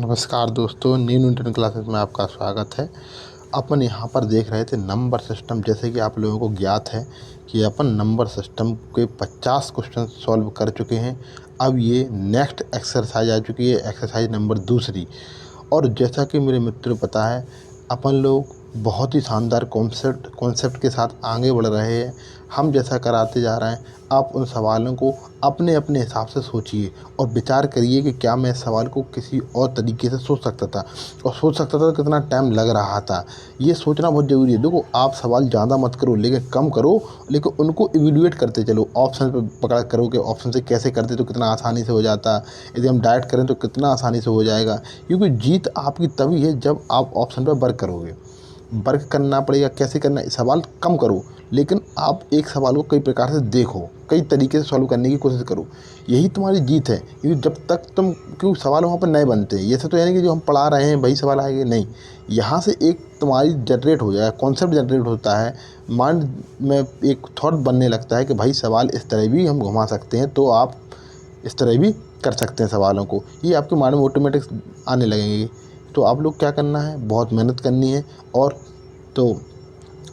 नमस्कार दोस्तों, new Newton classes में आपका स्वागत है। अपन यहाँ पर देख रहे थे नंबर सिस्टम। जैसे कि आप लोगों को ज्ञात है कि अपन नंबर सिस्टम के 50 क्वेश्चन सॉल्व कर चुके हैं। अब ये नेक्स्ट एक्सरसाइज आ चुकी है, एक्सरसाइज नंबर दूसरी। और जैसा कि मेरे मित्रों पता है, अपन लोग बहुत ही शानदार कॉन्सेप्ट के साथ आगे बढ़ रहे हैं। हम जैसा कराते जा रहे हैं, आप उन सवालों को अपने अपने हिसाब से सोचिए और विचार करिए कि क्या मैं इस सवाल को किसी और तरीके से सोच सकता था, और सोच सकता था तो कितना टाइम लग रहा था। ये सोचना बहुत ज़रूरी है। देखो, आप सवाल ज़्यादा मत करो, लेकिन कम करो, लेकिन उनको इवेल्युएट करते चलो। ऑप्शन पर पकड़ा करो कि ऑप्शन से कैसे करते तो कितना आसानी से हो जाता, यदि हम डायरेक्ट करें तो कितना आसानी से हो जाएगा। क्योंकि जीत आपकी तभी है जब आप ऑप्शन पर वर्क करोगे। वर्क करना पड़ेगा। कैसे करना है? सवाल कम करो, लेकिन आप एक सवाल को कई प्रकार से देखो, कई तरीके से सॉल्व करने की कोशिश करो। यही तुम्हारी जीत है। क्योंकि जब तक तुम, क्योंकि सवाल वहाँ पर नए बनते हैं, ये तो यानी कि जो हम पढ़ा रहे हैं वही सवाल आएंगे, नहीं। यहाँ से एक तुम्हारी जनरेट हो जाए, कॉन्सेप्ट जनरेट होता है, माइंड में एक थॉट बनने लगता है कि भाई सवाल इस तरह भी हम घुमा सकते हैं, तो आप इस तरह भी कर सकते हैं सवालों को। ये आपके माइंड में ऑटोमेटिक आने लगेंगे। तो आप लोग क्या करना है, बहुत मेहनत करनी है। और तो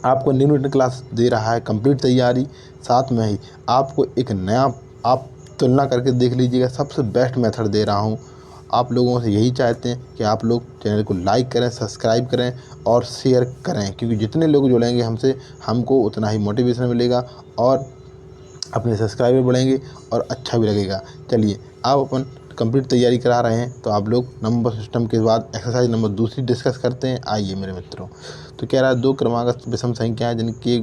आपको न्यू न्यूटन क्लास दे रहा है कंप्लीट तैयारी, साथ में ही आपको एक नया, आप तुलना करके देख लीजिएगा, सबसे बेस्ट मेथड दे रहा हूँ। आप लोगों से यही चाहते हैं कि आप लोग चैनल को लाइक करें, सब्सक्राइब करें और शेयर करें, क्योंकि जितने लोग जुड़ेंगे हमसे, हमको उतना ही मोटिवेशन मिलेगा और अपने सब्सक्राइबर बढ़ेंगे और अच्छा भी लगेगा। चलिए, आप अपन कंप्लीट तैयारी करा रहे हैं, तो आप लोग नंबर सिस्टम के बाद एक्सरसाइज नंबर दूसरी डिस्कस करते हैं। आइए मेरे मित्रों। तो कह रहा है, दो क्रमागत विषम संख्याएं जिनके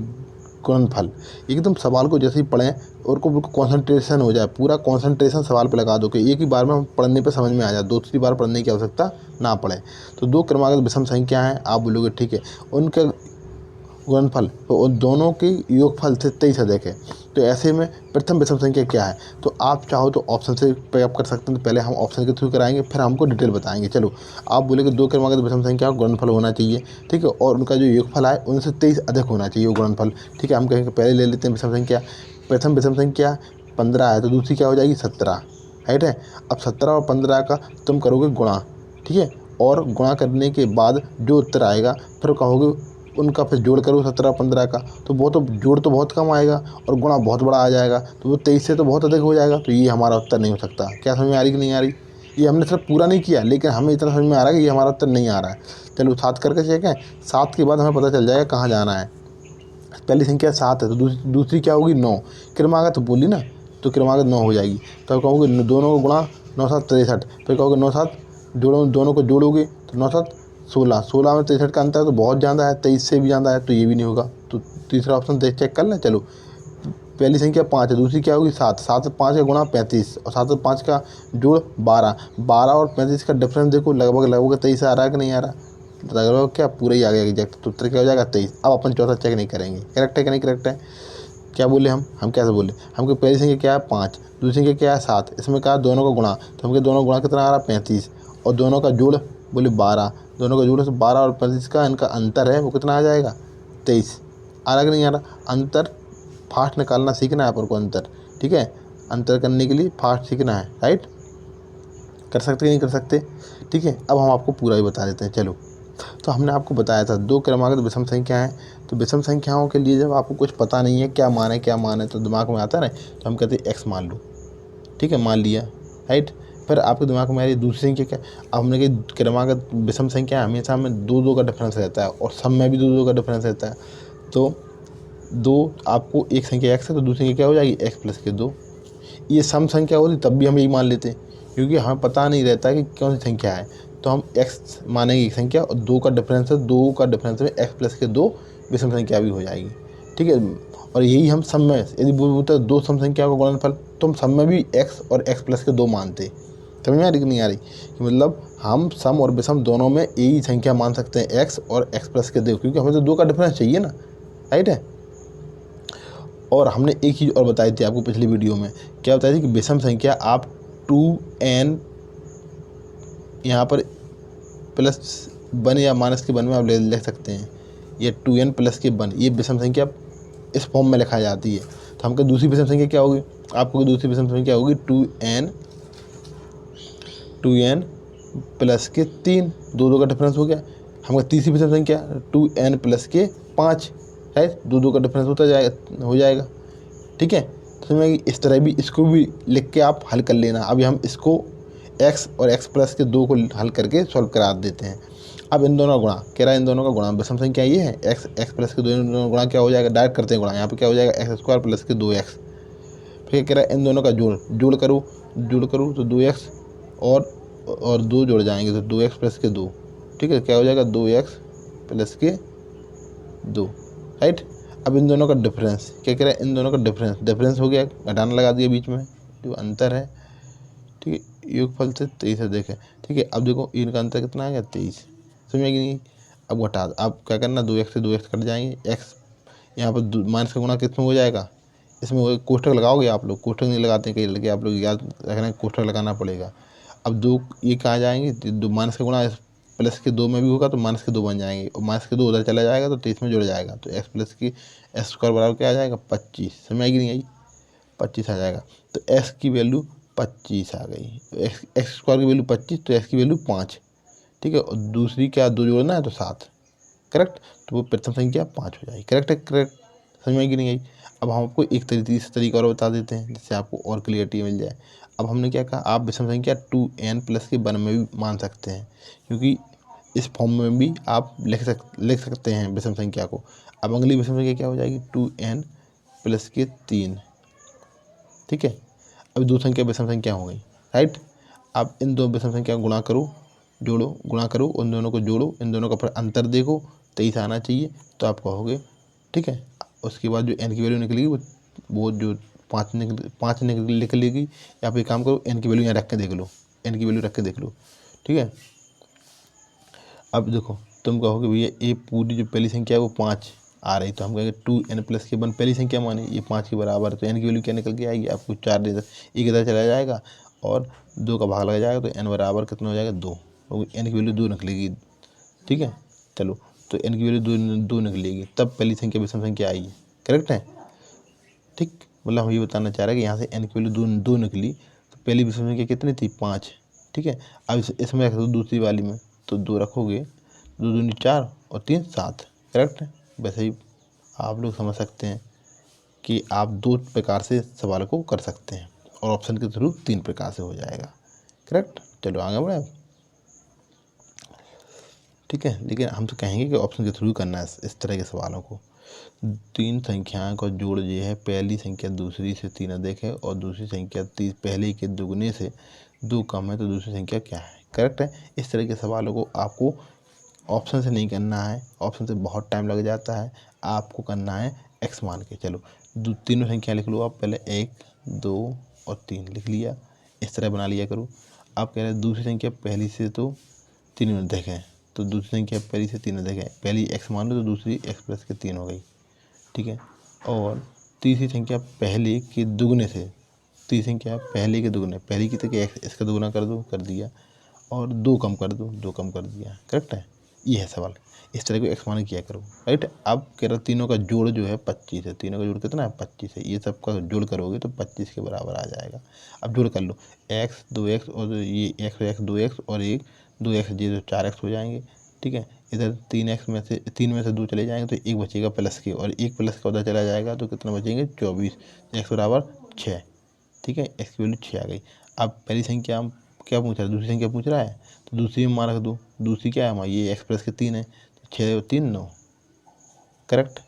गुणनफल। एकदम सवाल को जैसे ही पढ़ें और को बिल्कुल कॉन्सेंट्रेशन हो जाए, पूरा कॉन्सेंट्रेशन सवाल पे लगा दो कि एक ही बार में हम पढ़ने पे समझ में आ जाए, दूसरी बार पढ़ने की आवश्यकता ना पड़े। तो दो क्रमागत विषम संख्या हैं, आप बोलोगे ठीक है, उनका गुणनफल तो उन दोनों के योगफल से 23 अधिक है। तो ऐसे में प्रथम विषम संख्या क्या है? तो आप चाहो तो ऑप्शन से पे कर सकते हैं। तो पहले हम ऑप्शन के थ्रू कराएंगे, फिर हमको डिटेल बताएंगे। चलो, आप बोले कि दो क्रमागत विषम संख्या का गुणनफल होना चाहिए, ठीक है, और उनका जो योगफल आए उनसे 23 अधिक होना चाहिए वो गुणनफल, ठीक है। हम कहेंगे पहले ले लेते हैं विषम संख्या। प्रथम विषम संख्या 15 है, तो दूसरी क्या हो जाएगी 17, राइट है। अब 17 और 15 का तुम करोगे गुणा, ठीक है, और गुणा करने के बाद जो उत्तर आएगा फिर कहोगे उनका फिर जोड़ करो 17 15 का, तो वो तो जोड़ तो बहुत कम आएगा और गुणा बहुत बड़ा आ जाएगा, तो वो 23 से तो बहुत अधिक हो जाएगा। तो ये हमारा उत्तर नहीं हो सकता। क्या समझ में आ रही कि नहीं आ रही? ये हमने सिर्फ पूरा नहीं किया, लेकिन हमें इतना समझ में आ रहा है कि ये हमारा उत्तर नहीं आ रहा है। चलो 7 करके चेक है, 7 के बाद हमें पता चल जाएगा कहाँ जाना है। पहली संख्या 7 है, तो दूसरी क्या होगी 9। क्रमागत बोली ना, तो क्रमागत 9 हो जाएगी। तो कहोगे दोनों को गुणा, 9 7 63, फिर कहोगे 9 7 जोड़ो, दोनों को जोड़ोगे तो 9 7 16, 16 में 63 का अंतर है, तो बहुत ज़्यादा है, 23 से भी ज़्यादा है, तो ये भी नहीं होगा। तो तीसरा ऑप्शन देख चेक कर लें। चलो, पहली संख्या 5 है, दूसरी क्या होगी 7, 7 से 5 का गुणा 35, और 7 से 5 का जोड़ 12, 12 और 35 का डिफरेंस देखो, लगभग 23 आ रहा है कि नहीं आ रहा? लगभग क्या पूरा ही आ गया एग्जैक्ट, तो उत्तर क्या हो जाएगा 23। अब अपन चौथा चेक नहीं करेंगे, करेक्ट है कि नहीं करेक्ट है। क्या बोले हम कैसे बोले? हमको पहली संख्या क्या है 5, दूसरी संख्या क्या है 7, इसमें कहा दोनों का गुणा, तो हमके दोनों गुणा कितना आ रहा है 35, और दोनों का जोड़ बोले 12, दोनों का जोड़ से 12 और 35 का इनका अंतर है, वो कितना आ जाएगा 23। आ रहा कि नहीं आ रहा? अंतर फास्ट निकालना सीखना है अपन को, अंतर, ठीक है। अंतर करने के लिए फास्ट सीखना है, राइट। कर सकते कि नहीं कर सकते? ठीक है, अब हम आपको पूरा ही बता देते हैं। चलो, तो हमने आपको बताया था दो क्रमागत विषम संख्या है। तो विषम संख्याओं के लिए जब आपको कुछ पता नहीं है क्या मान है, तो दिमाग में आता है ना, तो हम कहते हैं एक्स मान लो, ठीक है, मान लिया, राइट। फिर आपके दिमाग में आ रही दूसरी संख्या क्या? अब हमने कही क्रमागत विषम संख्या हमेशा हमें दो का डिफरेंस रहता है, और सब में भी दो का डिफरेंस रहता है। तो दो, आपको एक संख्या एक्स है तो दूसरी संख्या क्या हो जाएगी एक्स प्लस के 2। ये सम संख्या होती तब भी हम यही मान लेते हैं, क्योंकि हमें पता नहीं रहता कि कौन सी संख्या है। तो हम x मानेंगे एक संख्या, और 2 का डिफरेंस है, 2 का डिफरेंस में x प्लस के 2 विषम संख्या भी हो जाएगी, ठीक है। और यही हम सम में, यदि बोलते हैं दो सम संख्या का गुणनफल, तो हम सम में भी x और x प्लस के 2 मानते। समझ में आ रही कि नहीं आ रही? कि मतलब हम सम और विषम दोनों में एक ही संख्या मान सकते हैं, x और x प्लस के 2, क्योंकि हमें तो 2 का डिफरेंस चाहिए ना, राइट है। और हमने एक चीज़ और बताई थी आपको पिछली वीडियो में, क्या बताई थी कि विषम संख्या आप 2n यहाँ पर प्लस 1 या माइनस के 1 में आप लिख सकते हैं, ये 2n प्लस के 1, ये विषम संख्या इस फॉर्म में लिखा जाती है। तो हमको दूसरी विषम संख्या क्या होगी? आपको दूसरी विषम संख्या होगी 2n प्लस के 3, 2 का डिफरेंस हो गया। हमारा तीसरी विषम संख्या 2n प्लस के 5 है, 2 का डिफरेंस हो जाएगा। ठीक है, तो समझ में इस तरह भी इसको भी लिख के आप हल कर लेना। अभी हम इसको x और x प्लस के 2 को हल करके सॉल्व करा देते हैं। अब इन दोनों का गुणा कह रहा है, इन दोनों का गुणा विषम संख्या ये है x प्लस के 2, इन दोनों का गुणा क्या हो जाएगा, डायरेक्ट करते हैं गुणा। यहाँ पे क्या हो जाएगा x² प्लस के 2x। फिर कह रहा है इन दोनों का जोड़ करूँ तो 2x और 2 जुड़ जाएंगे तो 2x प्लस के 2। ठीक है, क्या हो जाएगा 2x प्लस के 2, राइट। अब इन दोनों का डिफरेंस क्या कह रहा है, इन दोनों का डिफरेंस हो गया, घटाना लगा दिया बीच में जो अंतर है। ठीक है, योगफल से 23 है देखें। ठीक है, अब देखो इनका अंतर कितना आ गया 23, समझ में कि नहीं। अब घटा, अब क्या करना, 2x से 2x कट जाएंगे, x यहाँ पर माइनस का गुणा किस में हो जाएगा, इसमें वो कोष्ठक लगाओगे आप लोग, कोष्ठक नहीं लगाते कई लड़के, आप लोग याद रखना कोष्ठक लगाना पड़ेगा। अब 2 ये कहाँ जाएंगे, 2 माइनस का गुणा प्लस के 2 में भी होगा तो माइनस के 2 बन जाएंगे, और माइनस के 2 उधर चला जाएगा तो 23 में जुड़ जाएगा, तो x प्लस की x² बराबर क्या आ जाएगा 25, समझ आएगी नहीं आई, 25 आ जाएगा। तो x की वैल्यू 25 आ गई, x² की वैल्यू 25 तो x की वैल्यू 5। ठीक है, और दूसरी क्या 2 जोड़ना है तो 7, करेक्ट, तो वो प्रथम संख्या 5 हो जाएगी। करेक्ट है, करेक्ट, समझ में आई कि नहीं आई। अब हम आपको एक तरीका और बता देते हैं जिससे आपको और क्लियरिटी मिल जाए। अब हमने क्या कहा, आप विषम संख्या 2n प्लस के 1 में भी मान सकते हैं, क्योंकि इस फॉर्म में भी आप लिख सकते हैं विषम संख्या को। अब अगली विषम संख्या क्या हो जाएगी 2n प्लस के 3। ठीक है, अभी दो संख्या विषम संख्या हो गई, राइट। अब इन दो विषम संख्या को गुणा करो, उन दोनों को जोड़ो, इन दोनों का फिर अंतर देखो, 23 आना चाहिए तो आप कहोगे। ठीक है, उसके बाद जो n की वैल्यू निकलेगी वो जो 5 निकलेगी, या फिर काम करो n की वैल्यू यहाँ रख के देख लो, n की वैल्यू रख के देख लो। ठीक है, अब देखो तुम कहोगे भैया ये पूरी जो पहली संख्या है वो 5 आ रही, तो हम कहेंगे 2n प्लस के 1 पहली संख्या माने ये 5 के बराबर है, तो n की वैल्यू क्या निकल के आएगी आपको 4 दे, एक इधर चला जाएगा और 2 का भाग लग जाएगा, तो n बराबर कितना हो जाएगा 2, क्योंकि n की वैल्यू 2 निकलेगी। ठीक है, चलो तो n की वैल्यू 2 निकलेगी, तब पहली संख्या विषम संख्या आई, करेक्ट है। ठीक, मतलब हम ये बताना चाह रहे हैं कि यहाँ से n की वैल्यू 2 निकली, तो पहली विषम संख्या कितनी थी 5। ठीक है, अब इसमें रख दो दूसरी वाली में, तो 2 रखोगे, 2 दूनी 4 और 3 7, करेक्ट है। वैसे ही आप लोग समझ सकते हैं कि आप 2 प्रकार से सवाल को कर सकते हैं, और ऑप्शन के थ्रू 3 प्रकार से हो जाएगा, करेक्ट। चलो आगे बढ़े। ठीक है, लेकिन हम तो कहेंगे कि ऑप्शन के थ्रू करना है इस तरह के सवालों को। 3 संख्याओं का जोड़ ये है, पहली संख्या दूसरी से 3 अधिक है और दूसरी संख्या पहले के दुगने से 2 कम है, तो दूसरी संख्या क्या है, करेक्ट है। इस तरह के सवालों को आपको ऑप्शन से नहीं करना है, ऑप्शन से बहुत टाइम लग जाता है, आपको करना है x मान के। चलो तीनों संख्या लिख लो आप, पहले 1 2 और 3 लिख लिया, इस तरह बना लिया करो। आप कह रहे हैं दूसरी संख्या पहली से तो 3 में अधिक है, तो दूसरी संख्या पहली से 3 अधिक है, पहली x मान लो तो दूसरी x प्लस के 3 हो गई। ठीक है, और तीसरी संख्या पहले के दुगने से, तीसरी संख्या पहले के दुगने, पहली की तो क्या इसका दुगना कर दो, कर दिया, और 2 कम कर दो, 2 कम कर दिया, करेक्ट है। ये है सवाल, इस तरह को एक्स मान किया करो, राइट। अब कह रहा तीनों का जोड़ जो है 25 है, तीनों का जोड़ कितना है 25 है, ये सब का जोड़ करोगे तो 25 के बराबर आ जाएगा। अब जोड़ कर लो, x 2x और ये x 2x और एक 2x, ये तो 4x हो जाएंगे। ठीक है, इधर 3x में से 3 में से 2 चले जाएंगे तो एक बचेगा प्लस के, और एक प्लस का उधर चला जाएगा तो कितना बचेंगे 24, x बराबर 6। ठीक है, x की वैल्यू 6 आ गई। अब पहली संख्या क्या पूछ रहा है, दूसरी संख्या पूछ रहा है, तो दूसरी में मान रख दो, दूसरी क्या है हमारी ये x प्लस के 3 है, तो 6 और 3 9, करेक्ट।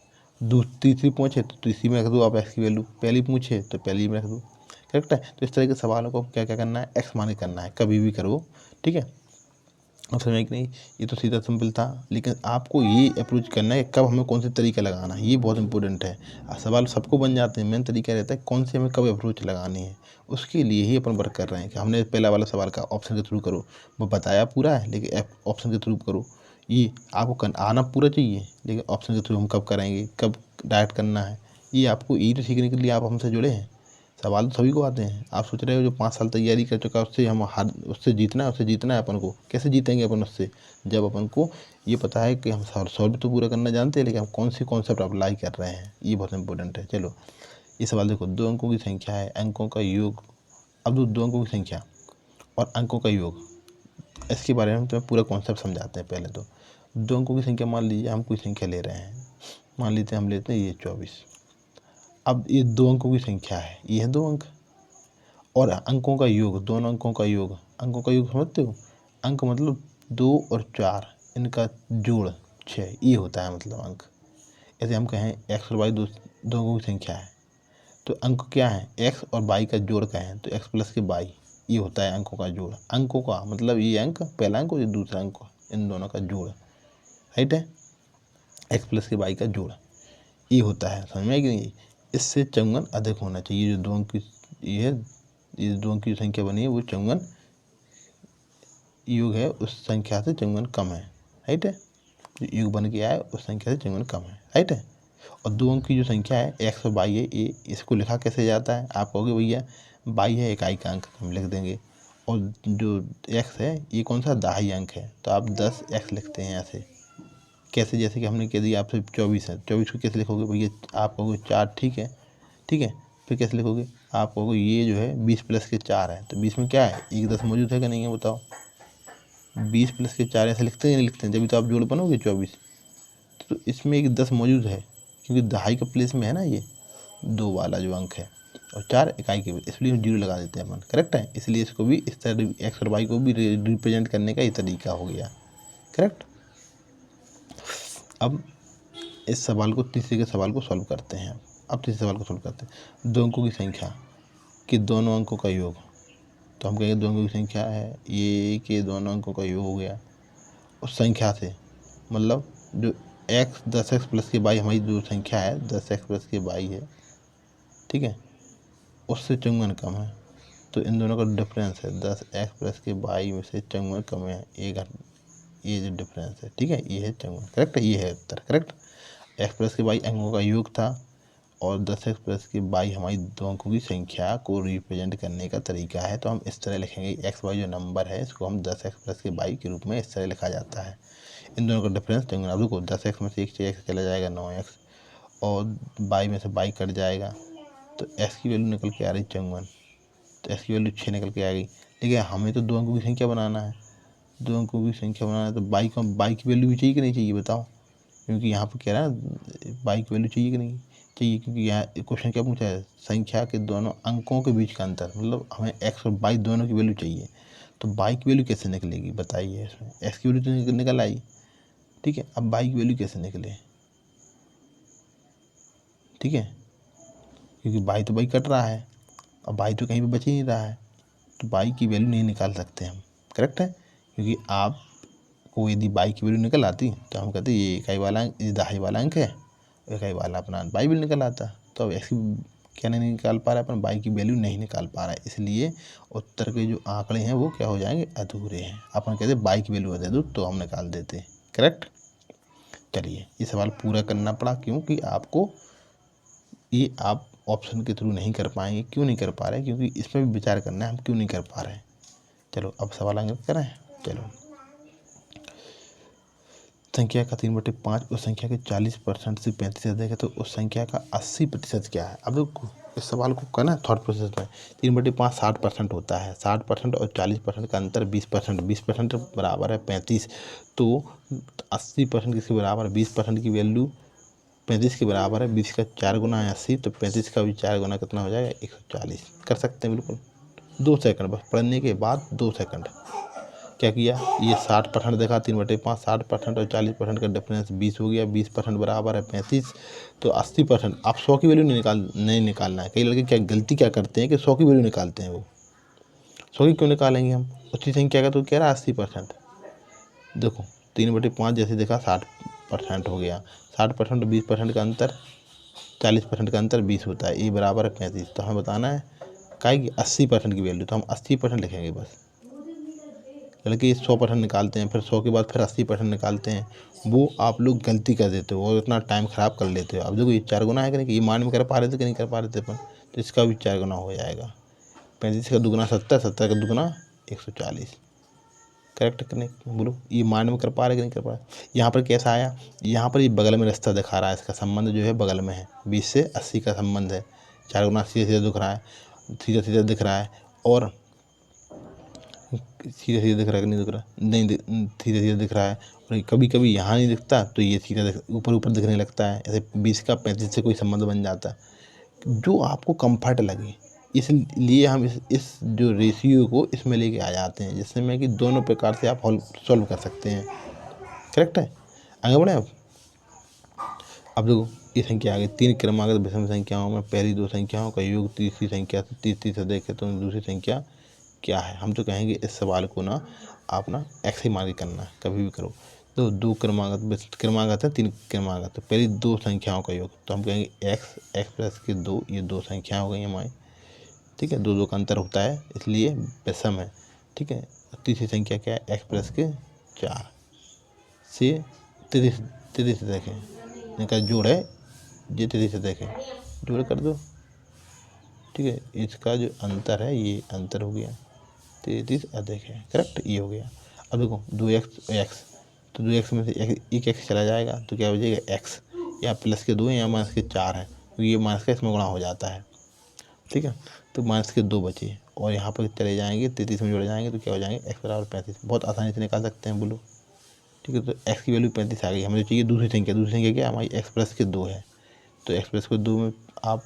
तीसरी पूछे तो तीसरी में रख दो आप x की वैल्यू, पहली पूछे तो पहली में रख दो, करेक्ट है। तो इस तरह के सवालों को क्या क्या करना है, x मान के करना है, कभी भी करो। ठीक है, अब समझ कि नहीं, ये तो सीधा सिंपल था, लेकिन आपको ये अप्रोच करना है कि कब हमें कौन से तरीका लगाना है, ये बहुत इंपॉर्टेंट है। सवाल सबको बन जाते हैं, मेन तरीका रहता है कौन से हमें कब अप्रोच लगानी है, उसके लिए ही अपन वर्क कर रहे हैं कि हमने पहला वाला सवाल का ऑप्शन के थ्रू करो, वो बताया पूरा है लेकिन ऑप्शन के थ्रू करो। ये आपको आना पूरा चाहिए, लेकिन ऑप्शन के थ्रू हम कब करेंगे, कब डायरेक्ट करना है, ये आपको यही तो सीखने के लिए आप हमसे जुड़े हैं। सवाल तो सभी को आते हैं, आप सोच रहे हो जो 5 साल तैयारी कर चुका है उससे हम उससे जीतना है अपन को, कैसे जीतेंगे अपन उससे, जब अपन को ये पता है कि हम सॉल्व तो पूरा करना जानते हैं लेकिन हम कौन सी कॉन्सेप्ट अप्लाई कर रहे हैं, ये बहुत इंपॉर्टेंट है। चलो ये सवाल देखो, 2 अंकों की संख्या है, अंकों का योग। अब दो अंकों की संख्या और अंकों का योग इसके बारे में हम तुम्हें पूरा कॉन्सेप्ट समझाते हैं। पहले तो 2 अंकों की संख्या मान लीजिए हम कोई संख्या ले रहे हैं, मान लेते हैं हम लेते हैं ये 24। अब ये 2 अंकों की संख्या है, ये है 2 अंक, और अंकों का योग, दोनों अंकों का योग, अंकों का योग समझते हो, अंक मतलब 2 और 4 इनका जोड़ 6, ये होता है मतलब अंक। ऐसे हम कहें x और y दो अंकों की संख्या है, तो अंक क्या है, x और y का जोड़ कहें तो x प्लस के y, ये होता है अंकों का जोड़। अंकों का मतलब ये अंक पहला अंक और ये दूसरा अंक, इन दोनों का जोड़, राइट है, x प्लस के y का जोड़, ये होता है। समझ में आई कि नहीं? इससे चौगुन अधिक होना चाहिए। जो 2 अंक की ये है, ये 2 अंक की संख्या बनी है वो चौगुन योग है उस संख्या से चौगुन कम है, राइट है। जो योग बन के आया है उस संख्या से चौगुन कम है, राइट है। और 2 अंक की जो संख्या है x और y है, ये इसको लिखा कैसे जाता है, आप कहोगे भैया y है इकाई का अंक, हम लिख देंगे, और जो x है ये कौन सा दहाई अंक है, तो आप 10x लिखते हैं ऐसे। कैसे, जैसे कि हमने कह दिया आपसे 24 है, 24 को कैसे लिखोगे भैया, आप कहोगे 4, ठीक है, ठीक है। फिर कैसे लिखोगे, आप कहोगे ये जो है 20 प्लस के 4 है, तो 20 में क्या है, एक 10 मौजूद है कि नहीं है बताओ। 20 प्लस के 4 ऐसे लिखते हैं नहीं लिखते हैं, जब तो आप जोड़ बनोगे 24, तो इसमें एक 10 मौजूद है, क्योंकि दहाई का प्लेस में है ना ये 2 वाला जो अंक है, और 4 इकाई के, इसलिए हम 0 लगा देते हैं अपन, करेक्ट है। इसलिए इसको भी इस तरह एक्स और वाई को भी रिप्रेजेंट करने का ये तरीका हो गया, करेक्ट। अब इस सवाल को, तीसरे के सवाल को सॉल्व करते हैं। अब तीसरे सवाल को सॉल्व करते हैं। 2 अंकों की संख्या कि दोनों अंकों का योग, तो हम कहेंगे 2 अंकों की संख्या है ये कि दोनों अंकों का योग हो गया उस संख्या से, मतलब जो x 10x प्लस के y हमारी जो संख्या है 10x प्लस के y है, ठीक है, उससे चौगुन कम है, तो इन दोनों का डिफरेंस है 10x प्लस के y में से चौगुन कम है, ये जो डिफरेंस है, ठीक है, ये है चौगुन, करेक्ट है, ये है उत्तर, करेक्ट। x प्लस के y अंकों का योग था, और 10x प्लस के y हमारी 2 अंकों की संख्या को रिप्रेजेंट करने का तरीका है। तो हम इस तरह लिखेंगे, x y जो नंबर है इसको हम 10x प्लस के y के रूप में इस तरह लिखा जाता है। इन दोनों का डिफरेंस चौगुन, अब देखो 10x में से एक x चला जाएगा 9x, और y में से y कट जाएगा, तो x की वैल्यू निकल के आ रही चौगुन, तो x की वैल्यू 6 निकल के आ गई। लेकिन हमें तो 2 अंकों की संख्या बनाना है, 2 अंकों की संख्या बनाना है, तो y की वैल्यू भी चाहिए कि नहीं चाहिए बताओ, क्योंकि यहाँ पर कह रहा है y की वैल्यू चाहिए कि नहीं चाहिए, क्योंकि यहाँ क्वेश्चन क्या पूछा है, संख्या के दोनों अंकों के बीच का अंतर, मतलब हमें x और y दोनों की वैल्यू चाहिए। तो y की वैल्यू कैसे निकलेगी बताइए, इसमें x की वैल्यू तो निकल आई, ठीक है, अब y की वैल्यू कैसे निकले, ठीक है, क्योंकि y तो y कट रहा है, अब y तो कहीं पर बच ही नहीं रहा है, तो y की वैल्यू नहीं निकाल सकते हम, करेक्ट है। क्योंकि आप को यदि y की वैल्यू निकल आती तो हम कहते ये इकाई वाला अंक, ये दहाई वाला अंक है, इकाई वाला अपना y भी निकल आता। तो अब x क्या नहीं निकाल पा रहा है, अपन y की वैल्यू नहीं निकाल पा रहा है, इसलिए उत्तर के जो आंकड़े हैं वो क्या हो जाएंगे, अधूरे हैं। अपन कहते y की वैल्यू दे दो तो हम निकाल देते, करेक्ट। चलिए, ये सवाल पूरा करना पड़ा क्योंकि आपको ये आप ऑप्शन के थ्रू नहीं कर पाएंगे। क्यों नहीं कर पा रहे, क्योंकि इसमें भी विचार करना है हम क्यों नहीं कर पा रहे हैं। चलो अब सवाल आगे करें। चलो, संख्या का 3/5 उस संख्या के 40% से 35 अधिक है, तो उस संख्या का 80% क्या है। अब देखो इस सवाल को करना है थॉट प्रोसेस में। 3/5 60% होता है, 60% और 40% का अंतर 20%, 20% बराबर है 35, तो 80% किसके बराबर है, 20% की वैल्यू 35 के बराबर है, 20 का 4 गुना है 80, तो 35 का भी 4 गुना कितना हो जाएगा 140। कर सकते हैं बिल्कुल, 2 सेकंड बस, पढ़ने के बाद 2 सेकंड। क्या किया, ये 60% देखा, 3/5 60% और 40% का डिफरेंस 20 हो गया, 20% बराबर है 35, तो 80%। आप 100 की वैल्यू नहीं निकालना है। कई लड़के क्या गलती क्या करते हैं कि 100 की वैल्यू निकालते हैं, वो 100 की क्यों निकालेंगे हम, उसी संख्या का तो कह रहा है 80%। देखो 3/5 जैसे देखा 60% हो गया, 60% और 20% का अंतर 40% का अंतर 20 होता है, ये बराबर है 35। तो हमें बताना है काहे कि 80% की वैल्यू, तो हम 80% लिखेंगे बस। लड़के 100% निकालते हैं, फिर 100 के बाद फिर 80% निकालते हैं, वो आप लोग गलती कर देते हो और इतना टाइम ख़राब कर लेते हो। अब देखो ये 4 गुना है कि नहीं, कि ये मान में कर पा रहे थे कि नहीं कर पा रहे थे अपन, तो इसका भी 4 गुना हो जाएगा। 35 का दुगुना 70, 70 का दुगुना 140, करेक्ट करने बोलो, ये मान में कर पा रहे कि नहीं कर पा रहे। यहाँ पर कैसा आया, यहाँ पर ये बगल में रास्ता दिखा रहा है, इसका संबंध जो है बगल में है, 20 से 80 का संबंध है, 4 गुना सीधे सीधे दिख रहा है, सीधा सीधा दिख रहा है, और सीधा सीधा दिख रहा है कि नहीं दिख रहा? नहीं, सीधा सीधा दिख रहा है। और कभी कभी यहाँ नहीं दिखता तो ये सीधा ऊपर ऊपर दिखने लगता है। ऐसे 20 का 35 से कोई संबंध बन जाता है। जो आपको कंफर्ट लगे, इसलिए हम इस जो रेशियो को इसमें लेके आ जाते हैं, जिससे मैं कि दोनों प्रकार से आप सॉल्व कर सकते हैं। करेक्ट है। आगे बढ़े अब देखो ये संख्या आ गई। 3 क्रमागत विषम संख्याओं में पहली 2 संख्याओं का योग तीसरी संख्या से 30 से देखें तो दूसरी संख्या क्या है? हम तो कहेंगे इस सवाल को ना आप ना एक्स ही मान के करना है, कभी भी करो। तो 2 क्रमागत है, 3 क्रमागत, तो पहली 2 संख्याओं का योग, तो हम कहेंगे एक्स प्लस के 2, ये 2 संख्या हो गई हमारी। ठीक है, 2 का अंतर होता है इसलिए विषम है। ठीक है, तीसरी संख्या क्या है? एक्स प्लस के 4 से 33 से देखें, इनका जोड़ है, ये 33 से देखें, जोड़ कर दो। ठीक है, इसका जो अंतर है ये अंतर हो गया 33 अधिक है। करेक्ट, ये हो गया। अब देखो 2x, तो 2x में से एक x चला जाएगा तो क्या हो जाएगा? x, या प्लस के 2 या माइनस के 4 है, तो ये माइनस का इसमें गुणा हो जाता है। ठीक है, तो माइनस के 2 बचे और यहाँ पर चले जाएंगे 33 में जुड़ जाएंगे तो क्या हो जाएंगे? x बराबर 35। बहुत आसानी से निकाल सकते हैं, बोलो। ठीक है, तो x की वैल्यू 35 आ गई। हमें चाहिए दूसरी संख्या क्या? हमारी x प्लस के 2 है, तो x प्लस के 2 में आप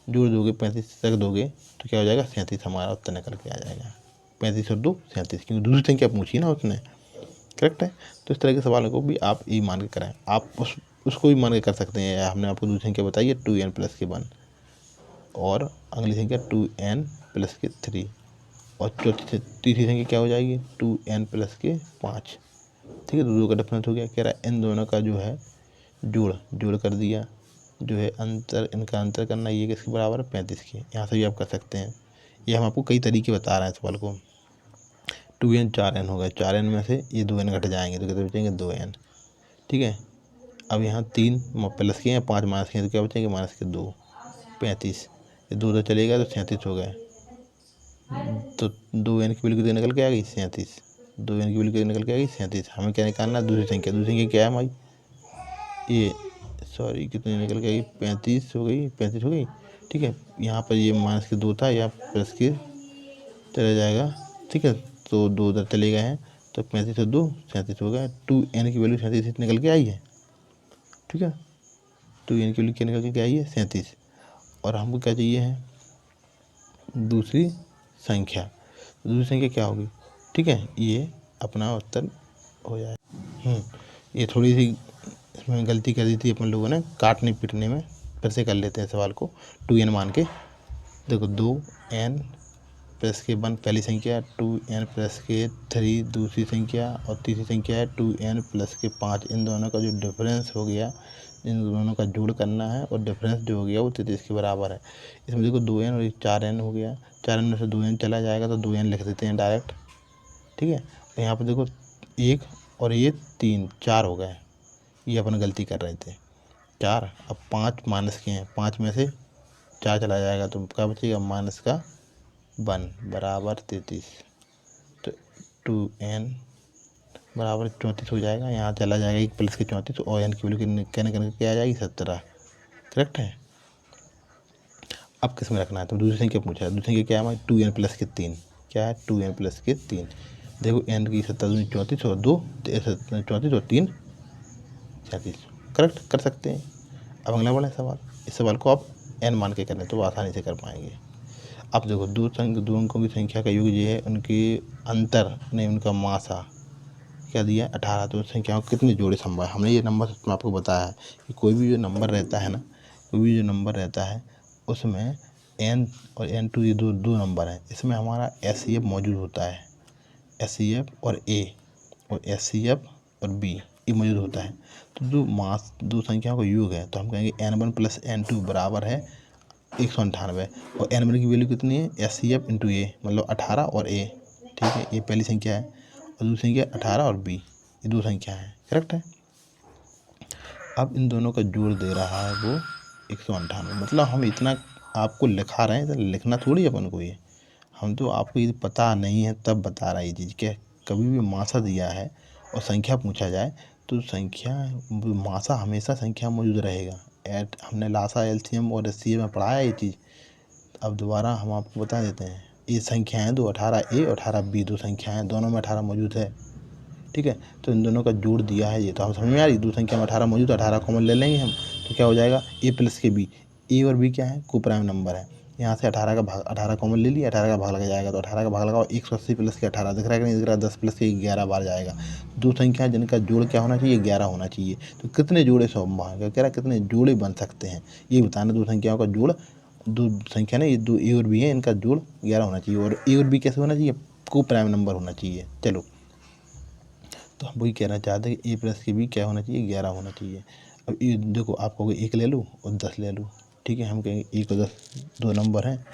जोड़ दोगे, 35 तक दोगे तो क्या हो जाएगा? 37 हमारा उत्तर निकल के आ जाएगा। 35 और 2 37, क्योंकि दूसरी संख्या पूछी ना उसने। करेक्ट है। तो इस तरह के सवालों को भी आप ये मान के कराएं। आप उसको भी मान के कर सकते हैं। हमने आपको दूसरी संख्या बताई है 2n प्लस के 1, और अगली संख्या 2n प्लस के 3, और तीसरी संख्या क्या हो जाएगी? 2n प्लस के 5। ठीक है, तो 2 का डिफरेंस हो गया। कह रहा है इन दोनों का जो है जोड़ कर दिया, जो है अंतर, इनका अंतर करना, ये किसके बराबर है? 35 के। यहाँ से भी आप कर सकते हैं। ये हम आपको कई तरीके बता रहे हैं सवाल को। 2n 4n होगा, 4n में से ये 2n घट जाएंगे तो कितने बचेंगे? 2n। ठीक है, अब यहाँ 3 प्लस के हैं, 5 माइनस के हैं, तो क्या बचेंगे? माइनस के 2, 35। ये 2 तो चलेगा तो 37 हो गए। तो 2n की वैल्यू कितनी निकल के आ गई? 37। 2n की वैल्यू कितनी निकल के आ गई? 37। हमें क्या निकालना? दूसरी संख्या क्या है हमारी? ये कितनी निकल के आई? 35 हो गई, 35 हो गई। ठीक है, यहाँ पर ये माइनस के 2 था, या प्लस के चला जाएगा। ठीक है, तो 2 उधर चले गए हैं, तो 35 और 2 37 हो गए। 2n की वैल्यू 37 निकल के आई है। ठीक है, 2n की वैल्यू क्या निकल के आई है? 37। और हमको क्या चाहिए है? दूसरी संख्या। दूसरी संख्या क्या होगी? ठीक है, ये अपना उत्तर हो जाए। ये थोड़ी सी इसमें गलती कर दी थी अपन लोगों ने काटने पीटने में। फिर से कर लेते हैं सवाल को 2n मान के। देखो 2n प्लस के 1 पहली संख्या, 2n प्लस के 3 दूसरी संख्या, और तीसरी संख्या है 2n प्लस के 5। इन दोनों का जो डिफरेंस हो गया, इन दोनों का जोड़ करना है, और डिफरेंस जो हो गया वो 33 के बराबर है। इसमें देखो 2n और 4n हो गया, 4n में से 2n चला जाएगा तो 2n लिख देते हैं डायरेक्ट। ठीक है, तो यहाँ पर देखो 1 और ये 3 4 हो गए, ये अपन गलती कर रहे थे 4। अब 5 माइनस के हैं, 5 में से 4 चला जाएगा तो क्या बचेगा? माइनस का 1 बराबर 33। तो 2n बराबर 34 हो जाएगा। यहाँ चला जाएगा 1 प्लस के 34, तो और n की वैल्यू कहने क्या आ जाएगी? 17। करेक्ट है। अब किस में रखना है? तो दूसरी संख्या पूछा है। दूसरी संख्या क्या है हमारी? 2n प्लस के 3। क्या है? 2n प्लस के 3। देखो n की 17 34 और 2 34 और 3 37। करेक्ट कर सकते हैं। अब अगला वाला सवाल, इस सवाल को आप n मान के करें तो आसानी से कर पाएंगे। अब देखो दो अंकों की संख्या का योग ये है, उनके अंतर नहीं, उनका मासा क्या दिया? 18। तो संख्याओं के कितने जोड़े संभव है? हमने ये नंबर में आपको बताया है कि कोई भी जो नंबर रहता है ना, कोई भी जो नंबर रहता है उसमें n और n2 ये दो नंबर हैं। इसमें हमारा SCF मौजूद होता है, SCF और A, और SCF और B ये मौजूद होता है। तो दो संख्याओं का योग है, तो हम कहेंगे n1 प्लस n2 बराबर है 198। और n1 की वैल्यू कितनी है? SCF इंटू A, मतलब 18 और A। ठीक है, ये पहली संख्या है, और दूसरी संख्या 18 और B, ये 2 संख्या है। करेक्ट है। अब इन दोनों का जोड़ दे रहा है वो 198। मतलब हम इतना आपको लिखा रहे हैं, तो लिखना थोड़ी अपन को, ये हम तो आपको ये पता नहीं है तब बता रहा है ये चीज़। क्या कभी भी मासा दिया है और संख्या पूछा जाए तो संख्या मासा हमेशा संख्या मौजूद रहेगा। हमने लासा LCM और SCM में पढ़ाया ये चीज़। अब दोबारा हम आपको बता देते हैं। ये संख्याएँ दो 18A और 18B दो संख्याएँ, दोनों में 18 मौजूद है। ठीक है, तो इन दोनों का जोड़ दिया है ये, तो हम समझ में आ रही, दो संख्या में 18 मौजूद, 18 कॉमन ले लेंगे हम, तो क्या हो जाएगा A प्लस के B। A और B क्या है, कोप्राइम नंबर है। यहाँ से 18 का भाग, 18 कॉमन ले लिया, 18 का भाग लग जाएगा, तो 18 का भाग लगाओ, 180 प्लस के 18 दिख रहा है कि नहीं दिख रहा है, 10 प्लस के 11 बार जाएगा। दो संख्या जिनका जोड़ क्या होना चाहिए, 11 होना चाहिए। तो कितने जोड़े संभव है, कह रहा है कितने जोड़े बन सकते हैं, ये बताना। दो संख्याओं का जोड़, दो संख्या ने ये दो A और B है, इनका जोड़ 11 होना चाहिए। और A और B कैसे होना चाहिए, कोप्राइम नंबर होना चाहिए। चलो, तो हम वही कहना चाहते हैं कि A प्लस के B क्या होना चाहिए, 11 होना चाहिए। अब ये देखो, आप कहोगे 1 ले लूँ और 10 ले लूँ, ठीक है, हम कहेंगे 1 और 10 दो नंबर हैं,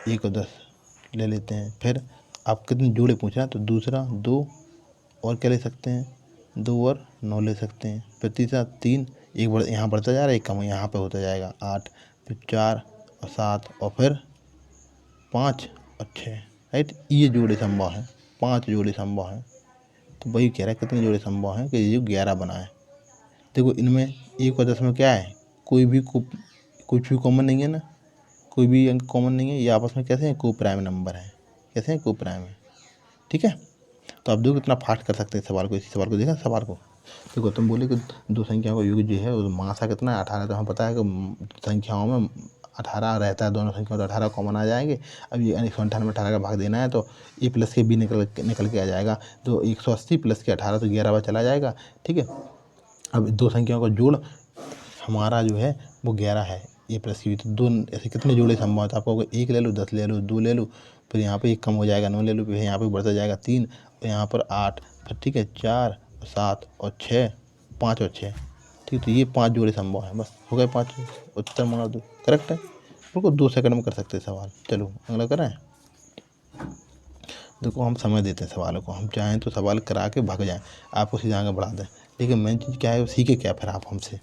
1 और 10 ले लेते हैं। फिर आप कितने जोड़े पूछ रहे हैं, तो दूसरा 2 और क्या ले सकते हैं, 2 और 9 ले सकते हैं। फिर तीसरा 3, एक बढ़ यहाँ बढ़ता जा रहा है, एक कम यहाँ पे होता जाएगा 8, फिर 4 और 7 और फिर 5 और 6, राइट। ये जोड़े संभव हैं, 5 जोड़े संभव हैं। तो वही कह रहा है कितने जोड़े संभव हैं कि ये 11 बनाए। देखो, इनमें 1 और 10 में क्या है, कोई भी कुछ भी कॉमन नहीं है ना, कोई भी अंक कॉमन नहीं है। ये आपस में कैसे हैं, कोप्राइम नंबर है। कैसे हैं, कोप्राइम है। ठीक है, तो आप देखो कितना फास्ट कर सकते हैं सवाल को। इसी सवाल को देखा, सवाल को देखो, तुम बोले कि दो संख्याओं का योग जो है वो मासा कितना है, 18। तो हमें पता है कि संख्याओं में 18 रहता है, दोनों संख्याओं, तो 18 कॉमन आ जाएंगे। अब ये 158 में 18 का भाग देना है, तो A प्लस के B निकल के आ जाएगा। तो 180 प्लस के 18 तो 11 बार चला जाएगा। ठीक है, अब दो संख्याओं का जोड़ हमारा जो है वो 11 है, A प्लस की B। तो दो ऐसे कितने जोड़े संभव है, तो आपको 1 ले लो, 10 ले लो, 2 ले लो, फिर यहाँ पे 1 कम हो जाएगा, 9 ले लो, फिर यहाँ पे बढ़ता जाएगा 3 और यहाँ पर 8, फिर ठीक है 4 और 7 और 6, 5 और 6। ठीक है, तो ये 5 जोड़े संभव है। बस हो गए 5, उत्तर मार दो, करेक्ट है। बिल्कुल 2 सेकंड में कर सकते हैं सवाल। चलो अगला करें। देखो, हम समय देते हैं सवालों को, हम चाहें तो सवाल करा के भाग जाएं, आपको सीधा आगे बढ़ा दें, लेकिन मेन चीज़ क्या है, वो सीखे क्या फिर आप हमसे।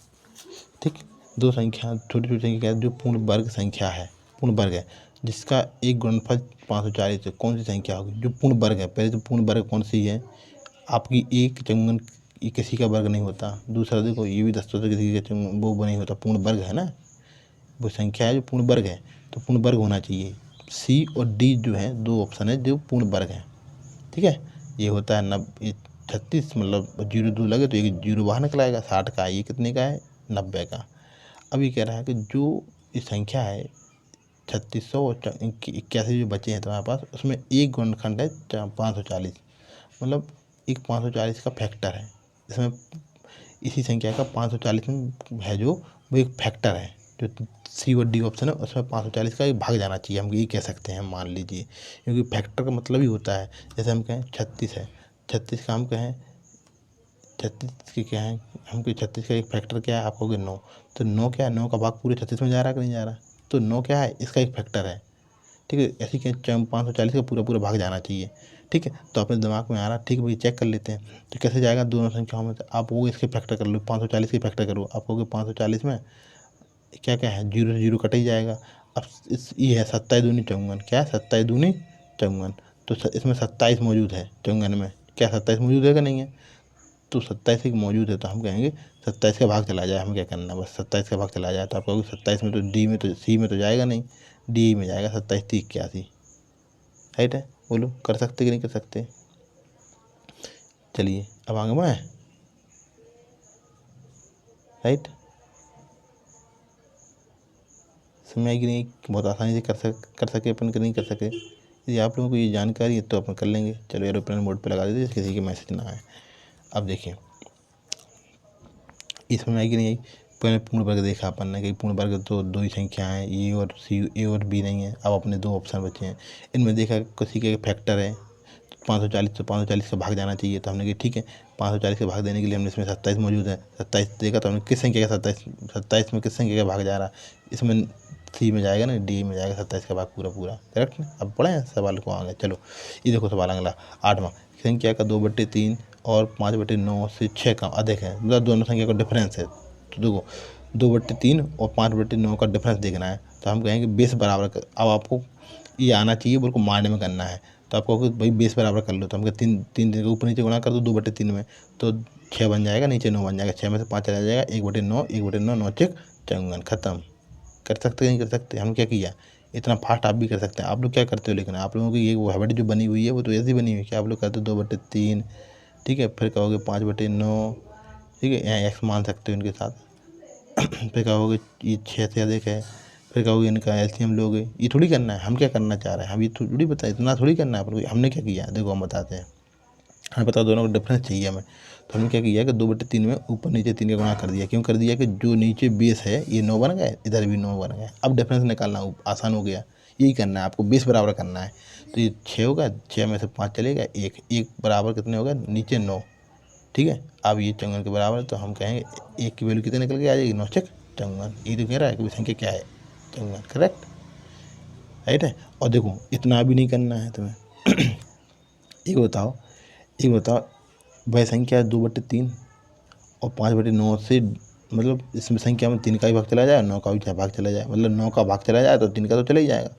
ठीक, दो संख्या, छोटी छोटी संख्या जो पूर्ण वर्ग संख्या है, पूर्ण वर्ग है, जिसका एक गुणनफल 540 है, कौन सी संख्या होगी जो पूर्ण वर्ग है। पहले तो पूर्ण वर्ग कौन सी है आपकी, एक चंगुन ये किसी का वर्ग नहीं होता। दूसरा देखो, ये भी 10 किसी का वो नहीं होता, पूर्ण वर्ग है ना, वो संख्या है जो पूर्ण वर्ग है, तो पूर्ण वर्ग होना चाहिए। C और D जो है दो ऑप्शन है जो पूर्ण वर्ग है। ठीक है, ये होता है 36, मतलब 0 2 लगे तो एक 0 बाहर निकल आएगा, 60 का, ये कितने का है, 90 का। अब ये कह रहा है कि जो ये संख्या है 3600 और 81 जो बचे हैं तुम्हारे पास, उसमें एक गुणनखंड है 540, मतलब एक 540 का फैक्टर है। इसमें इसी संख्या का 540 में है जो वो एक फैक्टर है, जो C और D ऑप्शन है उसमें 540 का एक भाग जाना चाहिए, हम ये कह सकते हैं, मान लीजिए। क्योंकि फैक्टर का मतलब ही होता है, जैसे हम कहें 36 है, 36 का हम कहें 36 के क्या है, हम कहें 36 का एक फैक्टर क्या है, आप कहोगे 9, तो 9 क्या है, 9 का भाग पूरे 36 में जा रहा है कि नहीं जा रहा, तो 9 क्या है, इसका एक फैक्टर है। ठीक है, ऐसे क्या 540 का पूरा पूरा भाग जाना चाहिए। ठीक है, तो अपने दिमाग में आ रहा, ठीक है भाई, चेक कर लेते हैं। तो कैसे जाएगा, दोनों संख्याओं में आप वो इसके फैक्टर कर लो, 540 के फैक्टर करो, आप कहोगे 540 में क्या क्या है, 0 से 0 कट ही जाएगा। अब ये है 27 दूनी 54, क्या है 27 दूनी 54, तो इसमें 27 मौजूद है 54 में, क्या 27 मौजूद है कि नहीं है, तो 27 एक मौजूद है, तो हम कहेंगे 27 का भाग चला जाए, हमें क्या करना, बस 27 का भाग चला जाए। तो आप कहोगे 27 में तो D में तो C में तो जाएगा नहीं, D में जाएगा, 27 3 81, राइट है। बोलो कर सकते कि नहीं कर सकते। चलिए अब आगे बढ़ें, राइट। समझ आएगी नहीं, बहुत आसानी से कर सके अपन, नहीं कर सके। यदि आप लोगों को ये जानकारी है तो अपन कर लेंगे। चलो एरोप्लेन मोड पे लगा दीजिए, किसी के मैसेज ना आए। अब देखिए, इसमें आएगी नहीं आई, पहले पूर्ण वर्ग देखा अपन ने कि पूर्ण वर्ग तो दो ही संख्या है, A और B नहीं है। अब अपने दो ऑप्शन बचे हैं, इनमें देखा किसी के फैक्टर है 540, तो 540 का भाग जाना चाहिए। तो हमने कहा ठीक है, 540 का भाग देने के लिए हमने इसमें 27 मौजूद है, 27 देखा, तो हमने किस संख्या का 27 में किस संख्या का भाग जा रहा है, इसमें C में जाएगा ना, D में जाएगा, 27 का भाग पूरा पूरा, करेक्ट ना। अब पढ़े सवाल को आगे, चलो ये देखो सवाल अगला 8वां, संख्या का 2/3 और 5/9 से 6 का अधिक है, मतलब दोनों संख्या का डिफरेंस है। तो देखो 2/3 और 5/9 का डिफरेंस देखना है, तो हम कहेंगे बेस बराबर कर। अब आपको ये आना चाहिए, बिल्कुल मारने में करना है। तो आपको भाई बेस बराबर कर लो, तो हम तीन तीन के ऊपर नीचे गुणा कर दो 2/3 में, तो 6 बन जाएगा, नीचे 9 बन जाएगा, 6 में से 5 चला जाएगा, 1/9, 1/9, 9 6 54, खत्म। कर सकते नहीं कर सकते, हम क्या किया, इतना फास्ट आप भी कर सकते हैं। आप लोग क्या करते हो, लेकिन आप लोगों की ये वो हैबिट जो बनी हुई है वो तो ऐसी बनी हुई है कि आप लोग करते हो 2/3, ठीक है, फिर कहोगे 5/9, ठीक है, यहाँ एक्स मान सकते हो इनके साथ। फिर कहोगे ये 6 से अधिक है, फिर कहोगे इनका एलसीएम लोगे। ये थोड़ी करना है, हम क्या करना चाह रहे हैं, हम ये थोड़ी पता, इतना थोड़ी करना है। पर हमने क्या किया, देखो हम बताते हैं, हमें पता दोनों का डिफरेंस चाहिए हमें। तो हमने क्या किया कि 2/3 में ऊपर नीचे 3 का गुणा कर दिया। क्यों कर दिया कि जो नीचे बेस है ये 9 बन गए, इधर भी 9 बन गए। अब डिफरेंस निकालना आसान हो गया। यही करना है आपको, बेस बराबर करना है। तो ये 6 होगा, 6 में से 5 चलेगा, एक बराबर कितने होगा, नीचे 9, ठीक है। अब ये चौवन के बराबर है, तो हम कहेंगे एक की वैल्यू कितने निकल के आ जाएगी, 9 चक 54। ये तो कह रहा है कि संख्या क्या है, 54, करेक्ट, राइट है। और देखो इतना भी नहीं करना है तुम्हें। एक बताओ वह संख्या 2/3 और 5/9 से, मतलब इसमें संख्या में 3 का भी भाग चला जाए और 9 का भी भाग चला जाए, मतलब 9 का भाग चला जाए तो 3 का तो चला ही जाएगा।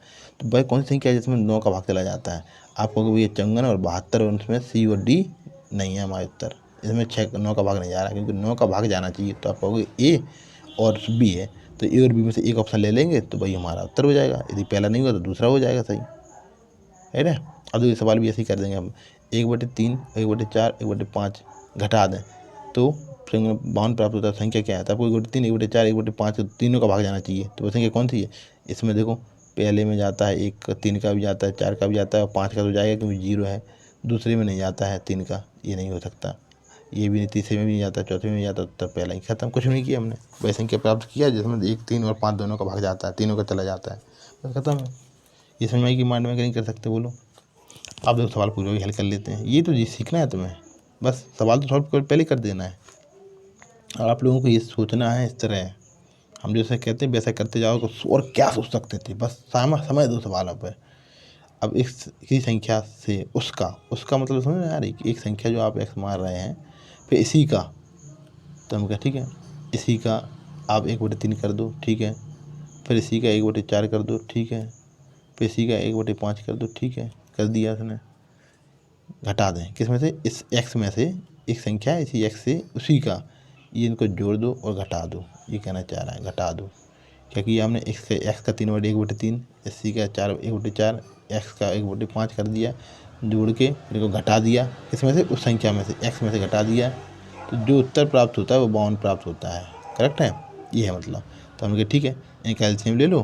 तो वह कौन सी संख्या है जिसमें 9 का भाग चला जाता है। आप कहोगे भैया 54 और 72, और उसमें सी और डी नहीं है हमारा उत्तर। इसमें 9 का भाग नहीं जा रहा, क्योंकि 9 का भाग जाना चाहिए। तो आप कहोगे ए और बी है, तो ए और बी में से एक ऑप्शन ले लेंगे तो भाई हमारा उत्तर हो जाएगा। यदि पहला नहीं हुआ तो दूसरा हो जाएगा, सही है ना। अब ये सवाल भी ऐसे ही कर देंगे हम, 1/3, 1/4, 1/5 घटा दें तो 52 प्राप्त होता है। संख्या क्या है, तो आपको 1/3, 1/4, 1/5 तीनों का भाग जाना चाहिए। तो वो संख्या कौन सी है, इसमें देखो पहले में जाता है 1, 3 का भी जाता है, 4 का भी जाता है, और 5 का तो जाएगा क्योंकि 0 है। दूसरे में नहीं जाता है 3 का, ये नहीं हो सकता। ये भी नहीं, तीसरे में भी नहीं जाता, चौथे में नहीं जाता, तब पहला ही खत्म, कुछ नहीं किया हमने। वही संख्या प्राप्त किया जिसमें 1, 3 और 5 दोनों का भाग जाता है, तीनों का चला जाता है, बस खत्म है। ये समझ में कि माइंड में नहीं कर सकते, बोलो। आप देखो सवाल पूरा भी हल कर लेते हैं। ये तो जी सीखना है तुम्हें, बस सवाल तो सॉल्व पहले कर देना है। और आप लोगों को ये सोचना है इस तरह, हम जैसे कहते हैं वैसा करते जाओ तो और क्या सोच सकते थे, बस समझ दो सवालों पे। अब इसी संख्या से उसका मतलब समझ में यार, एक संख्या जो आप एक्स मार रहे हैं, फिर इसी का, तो हम क्या, ठीक है, इसी का आप 1/3 कर दो, ठीक है, फिर इसी का 1/4 कर दो, ठीक है, फिर इसी का 1/5 कर दो, ठीक है, कर दिया उसने। घटा दें किस में से, इस x में से एक संख्या है, इसी x से उसी का, ये इनको जोड़ दो और घटा दो, ये कहना चाह रहा है, घटा दो। क्या किया हमने, x का 3/1/3, इसी का 1/4, x का 1/5 कर दिया, जोड़ के फिर को घटा दिया, इसमें से उस संख्या में से x में से घटा दिया, तो जो उत्तर प्राप्त होता है वो 52 प्राप्त होता है, करेक्ट है, ये है मतलब। तो हमने कहा ठीक है, इनका एलसीएम ले लो,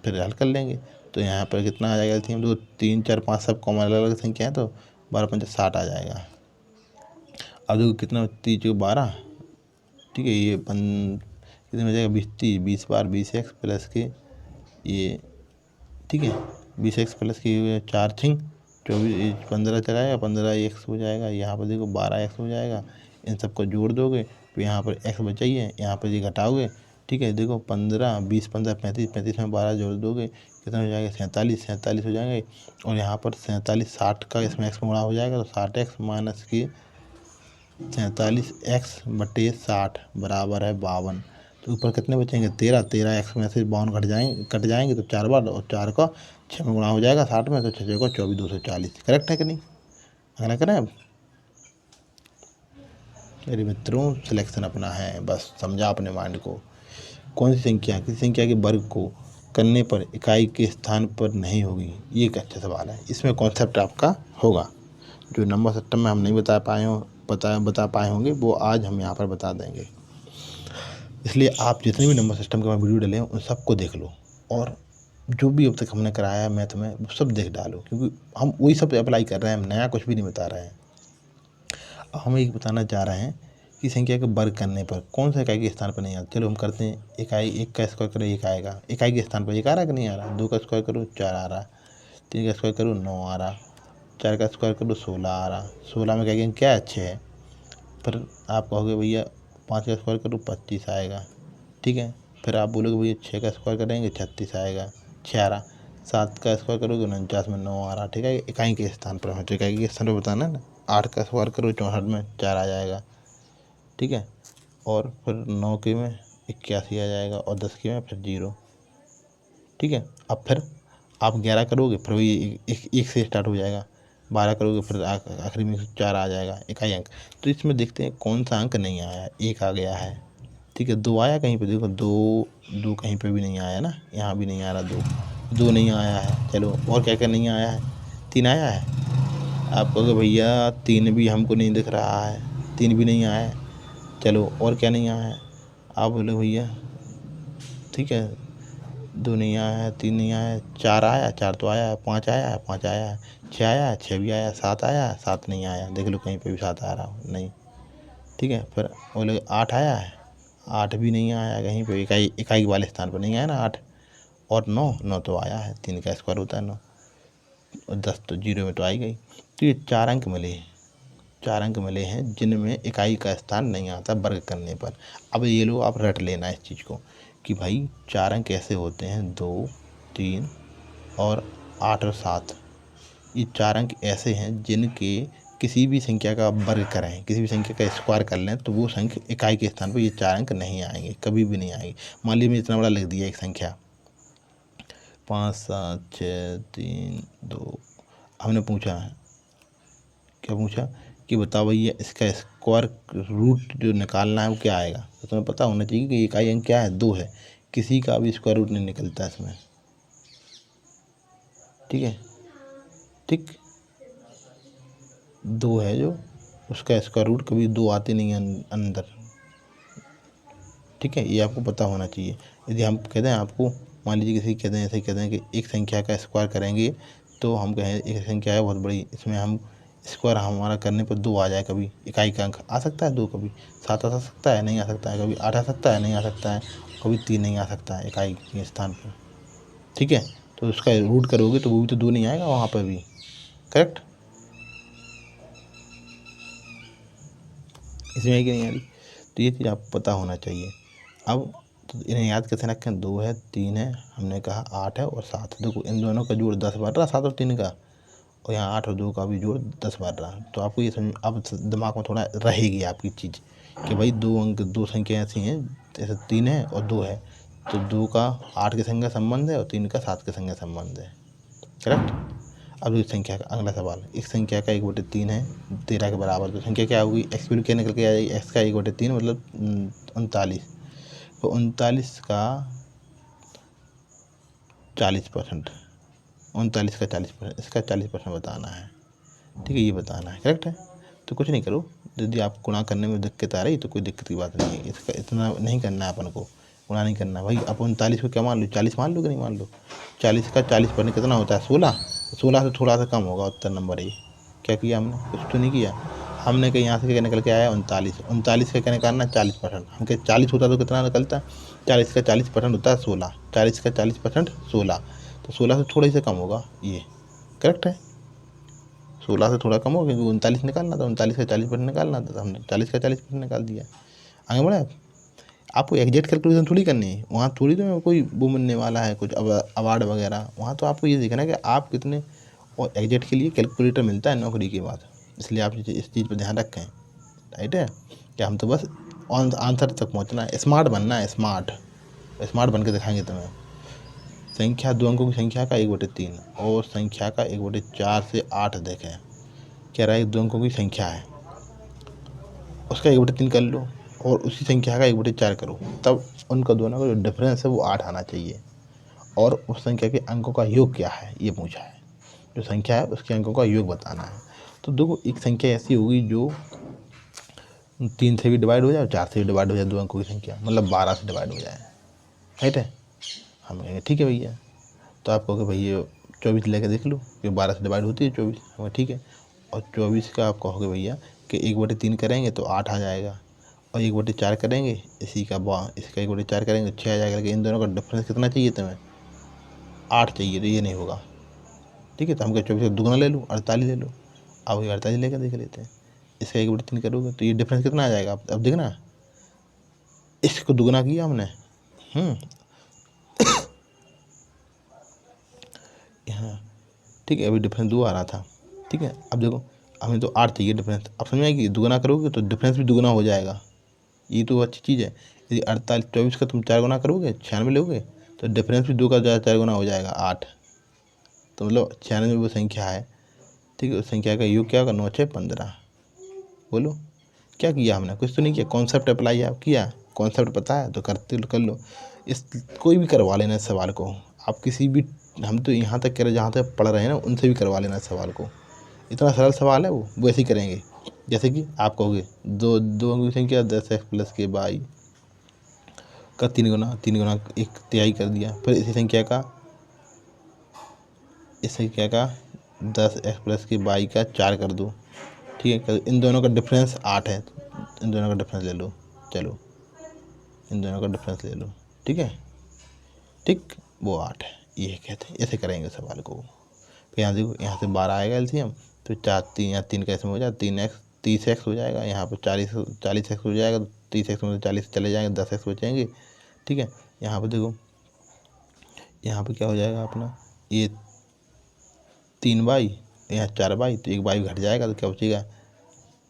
फिर हल कर लेंगे। तो यहाँ पर कितना आ जाएगा एलसीएम, 2, 3, 4, 5 सब कॉमन अलग अलग संख्या है, तो 12 पंचे 60 आ जाएगा। अब देखो कितना, 3×12, ठीक है, ये कितने में जाएगा, 20 बार 20x प्लस के ये, ठीक है, 20x प्लस के 4 छिंग 24, 15 चलाएगा, 15x हो जाएगा। यहाँ पर देखो 12x हो जाएगा। इन सबको जोड़ दोगे तो यहाँ पर x बचाइए, यहाँ पर ये घटाओगे, ठीक है। देखो 15, 20, 15, 35, 35 में 12 जोड़ दोगे कितना हो जाएगा, 47 हो जाएंगे। और यहाँ पर 47, 60 का इसमें x में गुणा हो जाएगा, तो 60x माइनस की 47x/60 बराबर है 52। तो ऊपर कितने बचेंगे, 13 x में से 52 कट जाएंगे तो 4 बार, और 4 का 6 में गुणा हो जाएगा 60 में, तो 6 को 24, 240, करेक्ट है कि नहीं। अगला करें अब। मेरे मित्रों सिलेक्शन अपना है, बस समझा अपने माइंड को। कौन सी संख्या किसी संख्या के वर्ग को करने पर इकाई के स्थान पर नहीं होगी, ये एक अच्छा सवाल है। इसमें कॉन्सेप्ट आपका होगा जो नंबर सिस्टम में हम नहीं बता पाए होंगे, वो आज हम यहाँ पर बता देंगे। इसलिए आप जितने भी नंबर सिस्टम के मैं वीडियो डाले हैं उन सबको देख लो, और जो भी अब तक हमने कराया है मैथ में वो सब देख डालो, क्योंकि हम वही सब अप्लाई कर रहे हैं, हम नया कुछ भी नहीं बता रहे हैं। हम एक बताना चाह रहे हैं कि संख्या के वर्ग करने पर कौन सा इकाई के स्थान पर नहीं आता। चलो हम करते हैं, इकाई 1 का स्क्वायर करो 1 आएगा, इकाई के स्थान पर 1 आ रहा है कि नहीं आ रहा। 2 का स्क्वायर करो 4 आ रहा, 3 का स्क्वायर करो 9 आ रहा, 4 का स्क्वायर करो 16 आ रहा। 16 में कहेंगे क्या अच्छे है, फिर आप कहोगे भैया 5 का स्क्वायर करो 25 आएगा, ठीक है। फिर आप बोलोगे भैया 6 का स्क्वायर करेंगे 36 आएगा, 6 आ रहा। 7 का स्क्वायर करोगे 49 में 9 आ रहा, ठीक है। इकाई के स्थान पर है, तो इकाई के स्थान पर बताना है ना। 8 का स्क्वायर करो 64 में 4 आ जाएगा, ठीक है। और फिर 9 के में 81 आ जाएगा, और 10 के में फिर 0, ठीक है। अब फिर आप 11 करोगे फिर वही एक से स्टार्ट हो जाएगा, 12 करोगे फिर आखिरी में 4 आ जाएगा, इकाई अंक। तो इसमें देखते हैं कौन सा अंक नहीं आया, 1 आ गया है, ठीक है। 2 आया कहीं पे, देखो 2 कहीं पे भी नहीं आया ना, यहाँ भी नहीं आ रहा 2, 2 नहीं आया है, चलो और क्या क्या नहीं आया है, 3 आया है। आप कहोगे भैया 3 भी हमको नहीं दिख रहा है, 3 भी नहीं आया है, चलो और क्या नहीं आया है। आप बोले भैया ठीक है 2 नहीं आया है, 3 नहीं आया है, 4 आया, 4 तो आया है, 5 आया है, 5 आया है, 6 आया है, 6 भी आया है, 7 आया है, 7 नहीं आया, देख लो कहीं पे भी 7 आ रहा हो, नहीं। ठीक है, फिर बोले 8 आया है, 8 भी नहीं आया कहीं पे, इकाई वाले स्थान पर नहीं आया ना 8। और 9 तो आया है, 3 का स्क्वायर होता है 9, और 10 तो 0 में तो आई गई। तो ये 4 अंक मिले हैं, 4 अंक मिले हैं जिनमें इकाई का स्थान नहीं आता वर्ग करने पर। अब ये लो आप रट लेना इस चीज़ को कि भाई 4 अंक कैसे होते हैं, 2, 3 और 8 और 7। ये 4 अंक ऐसे हैं जिनके किसी भी संख्या का वर्ग करें, किसी भी संख्या का स्क्वायर कर लें तो वो संख्या इकाई के स्थान पर ये 4 अंक नहीं आएंगे, कभी भी नहीं आएंगे। मान लीजिए मैं इतना बड़ा लिख दिया एक संख्या 5, 7, 6, 3, 2। हमने पूछा क्या पूछा कि बताओ भैया इसका स्क्वायर रूट जो निकालना है वो क्या आएगा। तो तुम्हें पता होना चाहिए कि इकाई अंक क्या है, 2 है, किसी का भी स्क्वायर रूट नहीं निकलता इसमें। ठीक है, ठीक, 2 है जो उसका स्क्वायर रूट कभी 2 आते नहीं हैं अंदर। ठीक है, ये आपको पता होना चाहिए। यदि हम कहते हैं आपको, मान लीजिए किसी कहते हैं ऐसे कहते हैं कि एक संख्या का स्क्वायर करेंगे तो हम कहें एक संख्या है बहुत बड़ी, इसमें हम स्क्वायर हमारा करने पर 2 आ जाए, कभी इकाई का अंक आ सकता है 2, कभी 7 आ सकता है, नहीं आ सकता है, कभी 8 आ सकता है, नहीं आ सकता है, कभी 3 नहीं आ सकता है इकाई के स्थान पर। ठीक है, तो उसका रूट करोगे तो वो भी तो 2 नहीं आएगा वहाँ पर भी, करेक्ट। इसमें है कि नहीं आ रही। तो ये चीज़ आपको पता होना चाहिए। अब तो इन्हें याद कैसे रखें, 2 है, 3 है, हमने कहा 8 है और 7। देखो इन दोनों का जोड़ 10 बन रहा, 7 और 3 का, और यहाँ 8 और 2 का भी जोड़ 10 बन रहा। तो आपको ये समझ अब दिमाग में थोड़ा रहेगी आपकी चीज़ कि भाई 2 अंक, 2 संख्या ऐसी हैं, जैसे 3 है और 2 है, तो 2 का 8 के संग संबंध है और 3 का 7 के संग संबंध है, करेक्ट। अब इस संख्या का अगला सवाल, एक संख्या का 1/3 है 13 के बराबर, तो संख्या क्या होगी, एक्स की क्या निकल के आ जाएगी, एक्स का 1/3 मतलब 39। तो 39 का 40%, 39 का 40%, इसका 40% बताना है। ठीक है, ये बताना है, करेक्ट है। तो कुछ नहीं करो, यदि आप गुणा करने में दिक्कत आ रही तो कोई दिक्कत की बात नहीं है, इसका इतना नहीं करना है अपन को, गुणा नहीं करना भाई। आप 39 को क्या मान लो, 40 मान लो कि नहीं मान लो। 40 का 40% कितना होता है, 16। 16 से थोड़ा सा कम होगा उत्तर नंबर ये। क्या किया हमने, कुछ तो नहीं किया। हमने कहीं यहाँ से क्या निकल के आया 39, 39 का क्या निकालना 40%। हम कहीं 40 होता तो कितना निकलता, 40 का 40% होता है 16, 40 का 40% 16, तो 16 से थोड़ा ही से कम होगा ये, करेक्ट है। 16 से थोड़ा कम हो, क्योंकि 39 निकालना था, 39 का 40% निकालना था, तो हमने 40 का 40% निकाल दिया। आगे बढ़े आप। आपको एग्जैक्ट कैलकुलेशन थोड़ी करनी है, वहाँ थोड़ी तो कोई वो मिलने वाला है कुछ अवार्ड वगैरह, वहाँ तो आपको ये देखना है कि आप कितने, और एग्जैक्ट के लिए कैलकुलेटर मिलता है नौकरी के बाद, इसलिए आप इस चीज़ पर ध्यान रखें। राइट है, कि हम तो बस आंसर तक पहुँचना है, स्मार्ट बनना है, स्मार्ट स्मार्ट बन के दिखाएंगे तुम्हें। संख्या 2 अंकों की संख्या का 1/3 और संख्या का 1/4 से 8 देखें, कह रहा है 2 अंकों की संख्या है, उसका 1/3 कर लो और उसी संख्या का 1/4 करो, तब उनका दोनों का जो डिफरेंस है वो 8 आना चाहिए। और उस संख्या के अंकों का योग क्या है ये पूछा है, जो संख्या है उसके अंकों का योग बताना है। तो देखो एक संख्या ऐसी होगी जो 3 से भी डिवाइड हो जाए, 4 से भी डिवाइड हो जाए, 2 अंकों की संख्या, मतलब 12 से डिवाइड हो जाए। राइट है, हम कहेंगे ठीक है भैया। तो आप कहोगे भैया 24 लेकर देख लो कि 12 से डिवाइड होती है 24, हमें ठीक है। और 24 का आप कहोगे भैया कि 1/3 करेंगे तो 8 आ जाएगा, और 1/4 करेंगे इसी का इसका 1/4 करेंगे तो 6 आ जाएगा, लेकिन इन दोनों का डिफरेंस कितना चाहिए तुम्हें, 8 चाहिए, तो ये नहीं होगा। ठीक है, तो हम क्या 24 का दुगना ले लो, 48 ले लो। अब ये 48 लेकर देख लेते हैं, इसका 1/3 करोगे तो ये डिफरेंस कितना आ जाएगा, अब देखना, इसको दुगना किया हमने, यहाँ, ठीक है, अभी डिफरेंस 2 आ रहा था। ठीक है, अब देखो हमें तो 8 चाहिए डिफरेंस, अब समझ आएगी, दुगना करोगे तो डिफरेंस भी दुगना हो जाएगा, ये तो अच्छी चीज़ है। यदि 48 24 का तुम 4 गुना करोगे, 96 लोगे, तो डिफरेंस भी 2 का 4 गुना हो जाएगा 8, तो मतलब 96 वो संख्या है। ठीक है, उस संख्या का योग क्या होगा, 9 6 15। बोलो क्या किया हमने, कुछ तो नहीं किया, कॉन्सेप्ट अप्लाई आप किया, कॉन्सेप्ट पता है तो करते कर लो। इस कोई भी करवा लेना इस सवाल को, आप किसी भी हम तो यहाँ तक कह रहे जहाँ तक पढ़ रहे हैं ना उनसे भी करवा लेना सवाल को, इतना सरल सवाल है वो ऐसे ही करेंगे। जैसे कि आप कहोगे दो दो की संख्या 10x प्लस के बाई का 3 गुना 1/3 कर दिया, फिर इस संख्या का 10x प्लस के बाई का 4 कर दो, ठीक है। इन दोनों का डिफरेंस 8 है, इन दोनों का डिफरेंस ले लो, चलो इन दोनों का डिफरेंस ले लो, ठीक है, ठीक, वो 8 है, ये कहते हैं। ऐसे करेंगे सवाल को। फिर यहाँ देखो, यहाँ से 12 आएगा एलसीएम, तो 3 कैसे में हो जाएगा, 3x 30x हो जाएगा, यहाँ पर 40x हो जाएगा, तो 30x में 40 चले जाएंगे, 10x बचेंगे, ठीक है। यहाँ पर देखो, यहाँ पर क्या हो जाएगा अपना, ये 3 बाई, यहाँ 4 बाई, तो 1 बाई घट जाएगा, तो क्या बचेगा,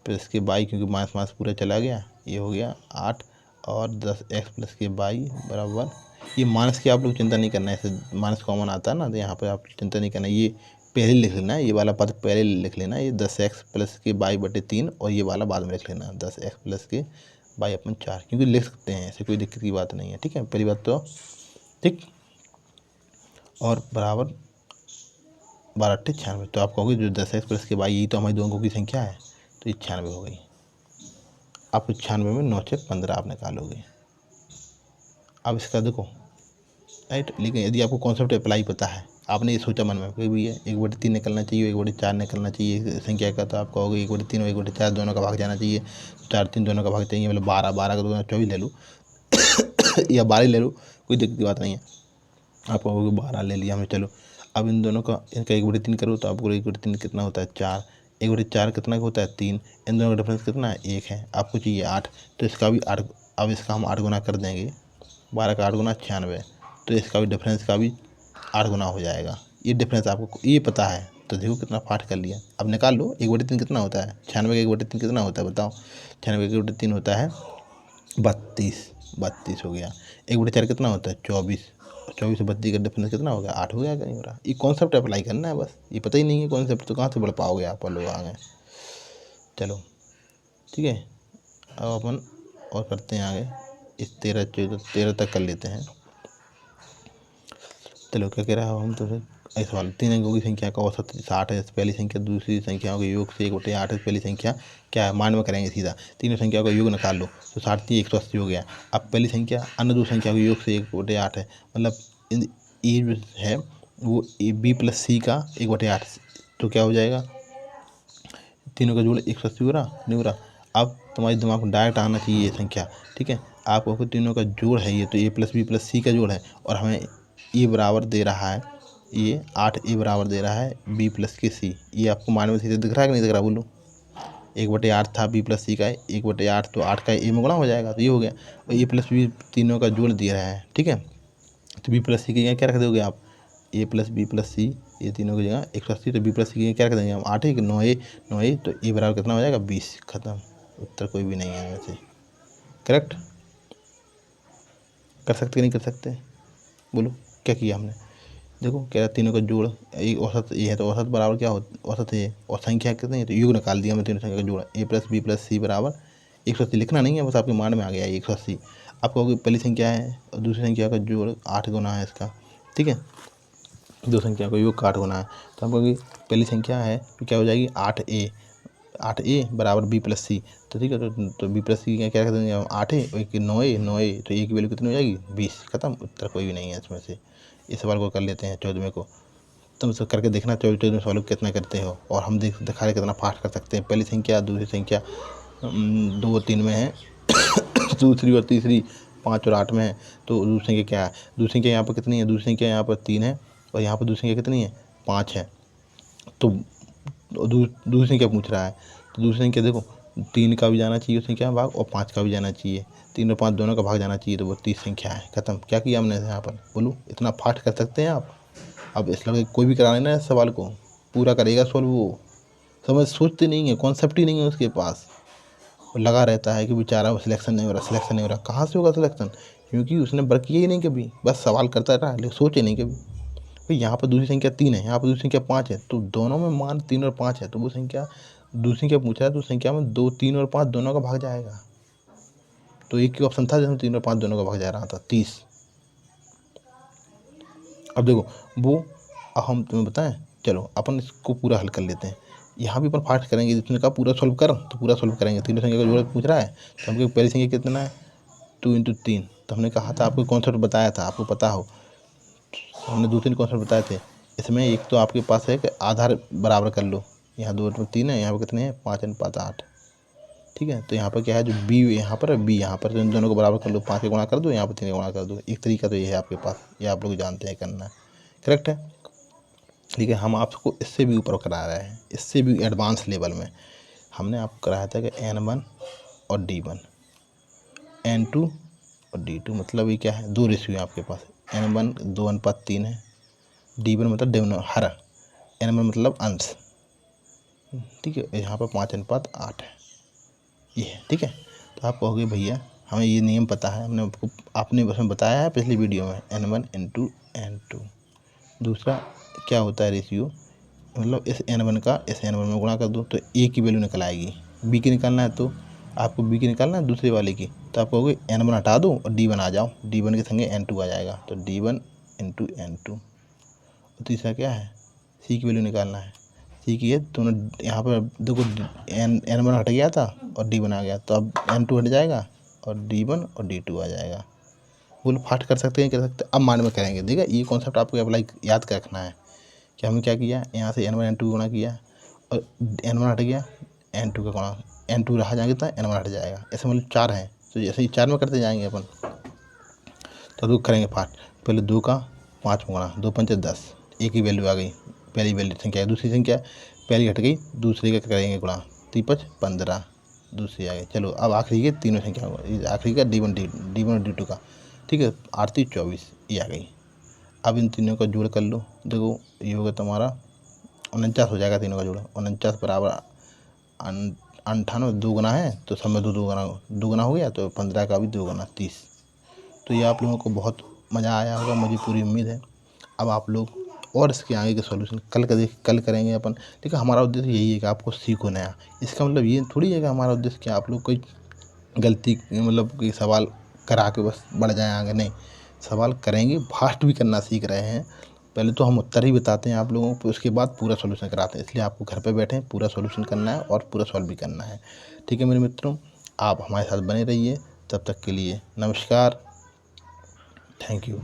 फिर इसके बाई, क्योंकि मास पूरा चला गया, ये हो गया 8 और 10x प्लस के बाई बराबर, ये माइनस की आप लोग चिंता नहीं करना है, ऐसे माइनस कॉमन आता है ना, तो यहाँ पर आप चिंता नहीं करना, ये पहले लिख लेना है, ये वाला पद पहले लिख लेना, ये 10x प्लस के बाई बटे 3, और ये वाला बाद में लिख लेना 10x प्लस के बाई अपन 4, क्योंकि लिख सकते हैं, ऐसे कोई दिक्कत की बात नहीं है, ठीक है। पहली बात तो ठीक, और बराबर 12×96, तो आप कहोगे जो 10x प्लस के बाई, यही तो हमारी दो अंकों की संख्या है, तो ये 96 हो गई। आप 96 में 9 से 15 आप निकालोगे। अब इसका देखो राइट, लेकिन यदि आपको कॉन्सेप्ट अप्लाई पता है, आपने ये सोचा मन में कि भैया 1/3 निकलना चाहिए, 1/4 निकलना चाहिए संख्या का, तो आप कहोगे 1/3 और 1/4 दोनों का भाग जाना चाहिए, 4 3 दोनों का भाग चाहिए, मतलब 12 का 2 24 ले लो या 12 ले लो, कोई दिक्कत की बात नहीं है। आप कहोगे 12 ले लिया हमने, चलो अब इन दोनों का, इनका 1/3 करो, तो आपको 1/3 कितना होता है 4, 1/4 कितना होता है 3, इन दोनों का डिफरेंस कितना है 1 है, आपको चाहिए 8, तो इसका भी 8, अब इसका हम 8 गुना कर देंगे, 12 का 8 गुना 96, तो इसका भी डिफरेंस का भी 8 गुना हो जाएगा। ये डिफरेंस आपको ये पता है, तो देखो कितना फाट कर लिया। अब निकाल लो 1/3 कितना होता है, 96 का 1/3 कितना होता है बताओ, 96 का 1/3 होता है 32 हो गया। 1/4 कितना होता है 24 से 32 का डिफरेंस कितना हो गया 8 हो गया, कहीं हो रहा। ये कॉन्सेप्ट अप्लाई करना है बस, ये पता ही नहीं है कॉन्सेप्ट, तो कहाँ से बढ़ पाओगे आप लोग आगे। चलो ठीक है, अब अपन और करते हैं आगे, इस 13 तक कर लेते हैं। चलो क्या कह रहा है हम, तो ऐसा सवाल, 3 अंकों की संख्या का औसत 60 है, पहली संख्या दूसरी संख्याओं के योग से 1/8 है, पहली संख्या क्या है, मान में करेंगे सीधा, तीनों संख्याओं का योग निकाल लो, तो 60 180 हो गया। अब पहली संख्या अन्य दो संख्याओं के योग से 1/8 है, मतलब ये जो है वो b प्लस सी का 1/8, तो क्या हो जाएगा, तीनों का जोड़ 180 हो रहा, नहीं हो रहा। अब तुम्हारे दिमाग में डायरेक्ट आना चाहिए ये संख्या, ठीक है। आपको तीनों का जोड़ है ये, तो a प्लस बी प्लस सी का जोड़ है, और हमें ए बराबर दे रहा है, ये 8 बराबर दे रहा है बी प्लस के सी, ये आपको मान में सीधे दिख रहा है कि नहीं दिख रहा, बोलो। 1/8 था बी प्लस सी का, 1/8 तो 8 का ए में गुणा हो जाएगा, तो ये हो गया। और ए प्लस बी तीनों का जोड़ दिया है, ठीक है, तो बी प्लस सी की जगह क्या रख दोगे आप, ए प्लस बी प्लस सी, ये तीनों की जगह 180, तो बी प्लस सी की जगह क्या रख देंगे हम 8 है कि 9a, तो ए बराबर कितना हो जाएगा 20, खत्म। उत्तर कोई भी नहीं है वैसे, करेक्ट। कर सकते नहीं कर सकते, बोलो क्या किया हमने। देखो कह रहा तीनों का जोड़, एक औसत ये है, तो औसत बराबर क्या हो, औसत है, और संख्या कितनी है, तो योग निकाल दिया हमने तीनों संख्या का जोड़, a प्लस बी प्लस सी बराबर 180, लिखना नहीं है बस, आपके मान में आ गया 180। आप कहोगे पहली संख्या है और दूसरी संख्या का जोड़ 8 गुना है इसका, ठीक है, दो संख्या का योग 8 गुना है, तो आप कहोगे पहली संख्या है तो क्या हो जाएगी 8a बराबर b प्लस सी, तो ठीक है, तो b प्लस सी क्या रख देंगे हम 8 और एक 9a, तो ए की वैल्यू कितनी हो जाएगी 20, खत्म। उत्तर कोई भी नहीं है इसमें से। इस सवाल को कर लेते हैं 14वें को, तुम सब करके देखना 14वें सवाल को कितना करते हो, और हम दिखा रहे कितना फास्ट कर सकते हैं। पहली संख्या दूसरी संख्या 2 और 3 में है दूसरी और तीसरी 5 और 8 में है, तो दूसरी संख्या क्या है, दूसरी संख्या यहाँ पर कितनी है, दूसरी संख्या यहाँ पर 3 है, और यहाँ पर दूसरी संख्या कितनी है 5 है, तो दूसरी संख्या पूछ रहा है, तो दूसरी संख्या देखो 3 का भी जाना चाहिए उस संख्या में भाग, और 5 का भी जाना चाहिए, 3 और 5 दोनों का भाग जाना चाहिए, तो वो 30 संख्या है, खत्म। क्या किया हमने यहाँ पर, बोलो इतना फास्ट कर सकते हैं आप। अब इस लड़के कोई भी करा लेना इस सवाल को, पूरा करेगा सॉल्व वो, समझ सोचते नहीं है, कॉन्सेप्ट ही नहीं है उसके पास, लगा रहता है कि बेचारा सिलेक्शन नहीं हो रहा, कहाँ से होगा सिलेक्शन, क्योंकि उसने वर्क किया ही नहीं कभी, बस सवाल करता रहा लेकिन सोचे नहीं कभी। भाई यहाँ पर दूसरी संख्या 3 है, यहाँ पर दूसरी संख्या 5 है, तो दोनों में मान 3 और 5 है, तो वो संख्या दूसरी संख्या पूछा है, तो संख्या में 2 3 और 5 दोनों का भाग जाएगा, तो एक ही ऑप्शन था जिसमें 3 और 5 दोनों का भाग जा रहा था 30। अब देखो वो, अब हम तुम्हें बताएं, चलो अपन इसको पूरा हल कर लेते हैं। यहाँ भी अपन फास्ट करेंगे, जिसने कहा पूरा सॉल्व कर तो पूरा सॉल्व करेंगे। तीनों संख्या का जोड़ पूछ रहा है तो हमको पहली संख्या कितना है 2 × 3, तो हमने कहा था आपको कॉन्सेप्ट बताया था, आपको पता हो, हमने 2-3 कॉन्सेप्ट बताए थे। इसमें एक तो आपके पास है कि आधार बराबर कर लो, यहाँ 2/3 है, यहाँ पर कितने हैं 5/8, ठीक है। तो यहाँ पर क्या है, जो बी यहाँ पर बी यहाँ पर, तो इन दोनों को बराबर कर लो, 5 का गुणा कर दो, यहाँ पर 3 का गुणा कर दो। एक तरीका तो ये है आपके पास, ये आप लोग जानते हैं करना, करेक्ट है। ठीक है, हम आपको इससे भी ऊपर करा रहे हैं, इससे भी एडवांस लेवल में हमने आपको कराया था कि N1 और D1, N2 और D2, मतलब ये क्या है, 2 रेशियो है आपके पास। N1 2:3 है, D1 मतलब हर, N1 मतलब अंश, ठीक है। यहाँ पर 5:8 है, ये है, ठीक है। तो आप कहोगे भैया हमें ये नियम पता है, हमने आपको, आपने उसमें बताया है पिछली वीडियो में, N1 × N2। दूसरा क्या होता है रेशियो, मतलब इस N1 का इस N1 में गुणा कर दो तो A की वैल्यू निकल आएगी। B की निकालना है तो आपको B की निकालना है दूसरे वाले की, तो आप कहोगे N1 हटा दो और D1 आ जाओ, D1 के संगे N2 आ जाएगा, तो D1 × N2। और तीसरा क्या है, C की वैल्यू निकालना है, C की है दोनों, यहाँ पर देखो N1 हट गया था और D1 आ गया, तो अब N2 हट जाएगा और D1 और D2 आ जाएगा। बोलो फास्ट कर सकते हैं, कर सकते हैं, अब माइंड में करेंगे। देखिए ये कॉन्सेप्ट आपको अप्लाई याद कर रखना है कि हमने क्या किया, यहाँ से N1 N2 गुणा किया और N1 हट गया, N2 का गुणा, N2 रहा जाएगा तो N1 हट जाएगा, ऐसे मतलब 4 हैं, तो जैसे ही 4 में करते जाएंगे अपन, तो दो करेंगे फास्ट। पहले 2 का 5 में गुणा, 2×5 = 10, एक ही वैल्यू आ गई, पहली वैल्यू संख्या है, दूसरी संख्या पहली हट गई, दूसरे का करेंगे गुणा, 3×5 = 15, दूसरी आ गई। चलो अब आखिरी के तीनों संख्या, आखिरी का D1 और D2 का, ठीक है, 8 × 24 ये आ गई। अब इन तीनों का जोड़ कर लो, देखो ये होगा तुम्हारा 49 हो जाएगा, तीनों का जोड़ 49 बराबर 98, 2 गुना है तो सब में 2 गुना हो गया, तो 15 का भी 2 गुना 30। तो ये आप लोगों को बहुत मज़ा आया होगा, मुझे पूरी उम्मीद है। अब आप लोग और इसके आगे के सॉल्यूशन कल करेंगे अपन। देखिए हमारा उद्देश्य यही है कि आपको सीखो नया, इसका मतलब ये थोड़ी है कि हमारा उद्देश्य कि आप लोग कोई गलती, मतलब कि सवाल करा के बस बढ़ जाएं आगे, नहीं, सवाल करेंगे, फास्ट भी करना सीख रहे हैं। पहले तो हम उत्तर ही बताते हैं आप लोगों को, उसके बाद पूरा सॉल्यूशन कराते हैं, इसलिए आपको घर पे बैठे पूरा सॉल्यूशन करना है और पूरा सॉल्व भी करना है, ठीक है मेरे मित्रों। आप हमारे साथ बने रहिए, तब तक के लिए नमस्कार, थैंक यू।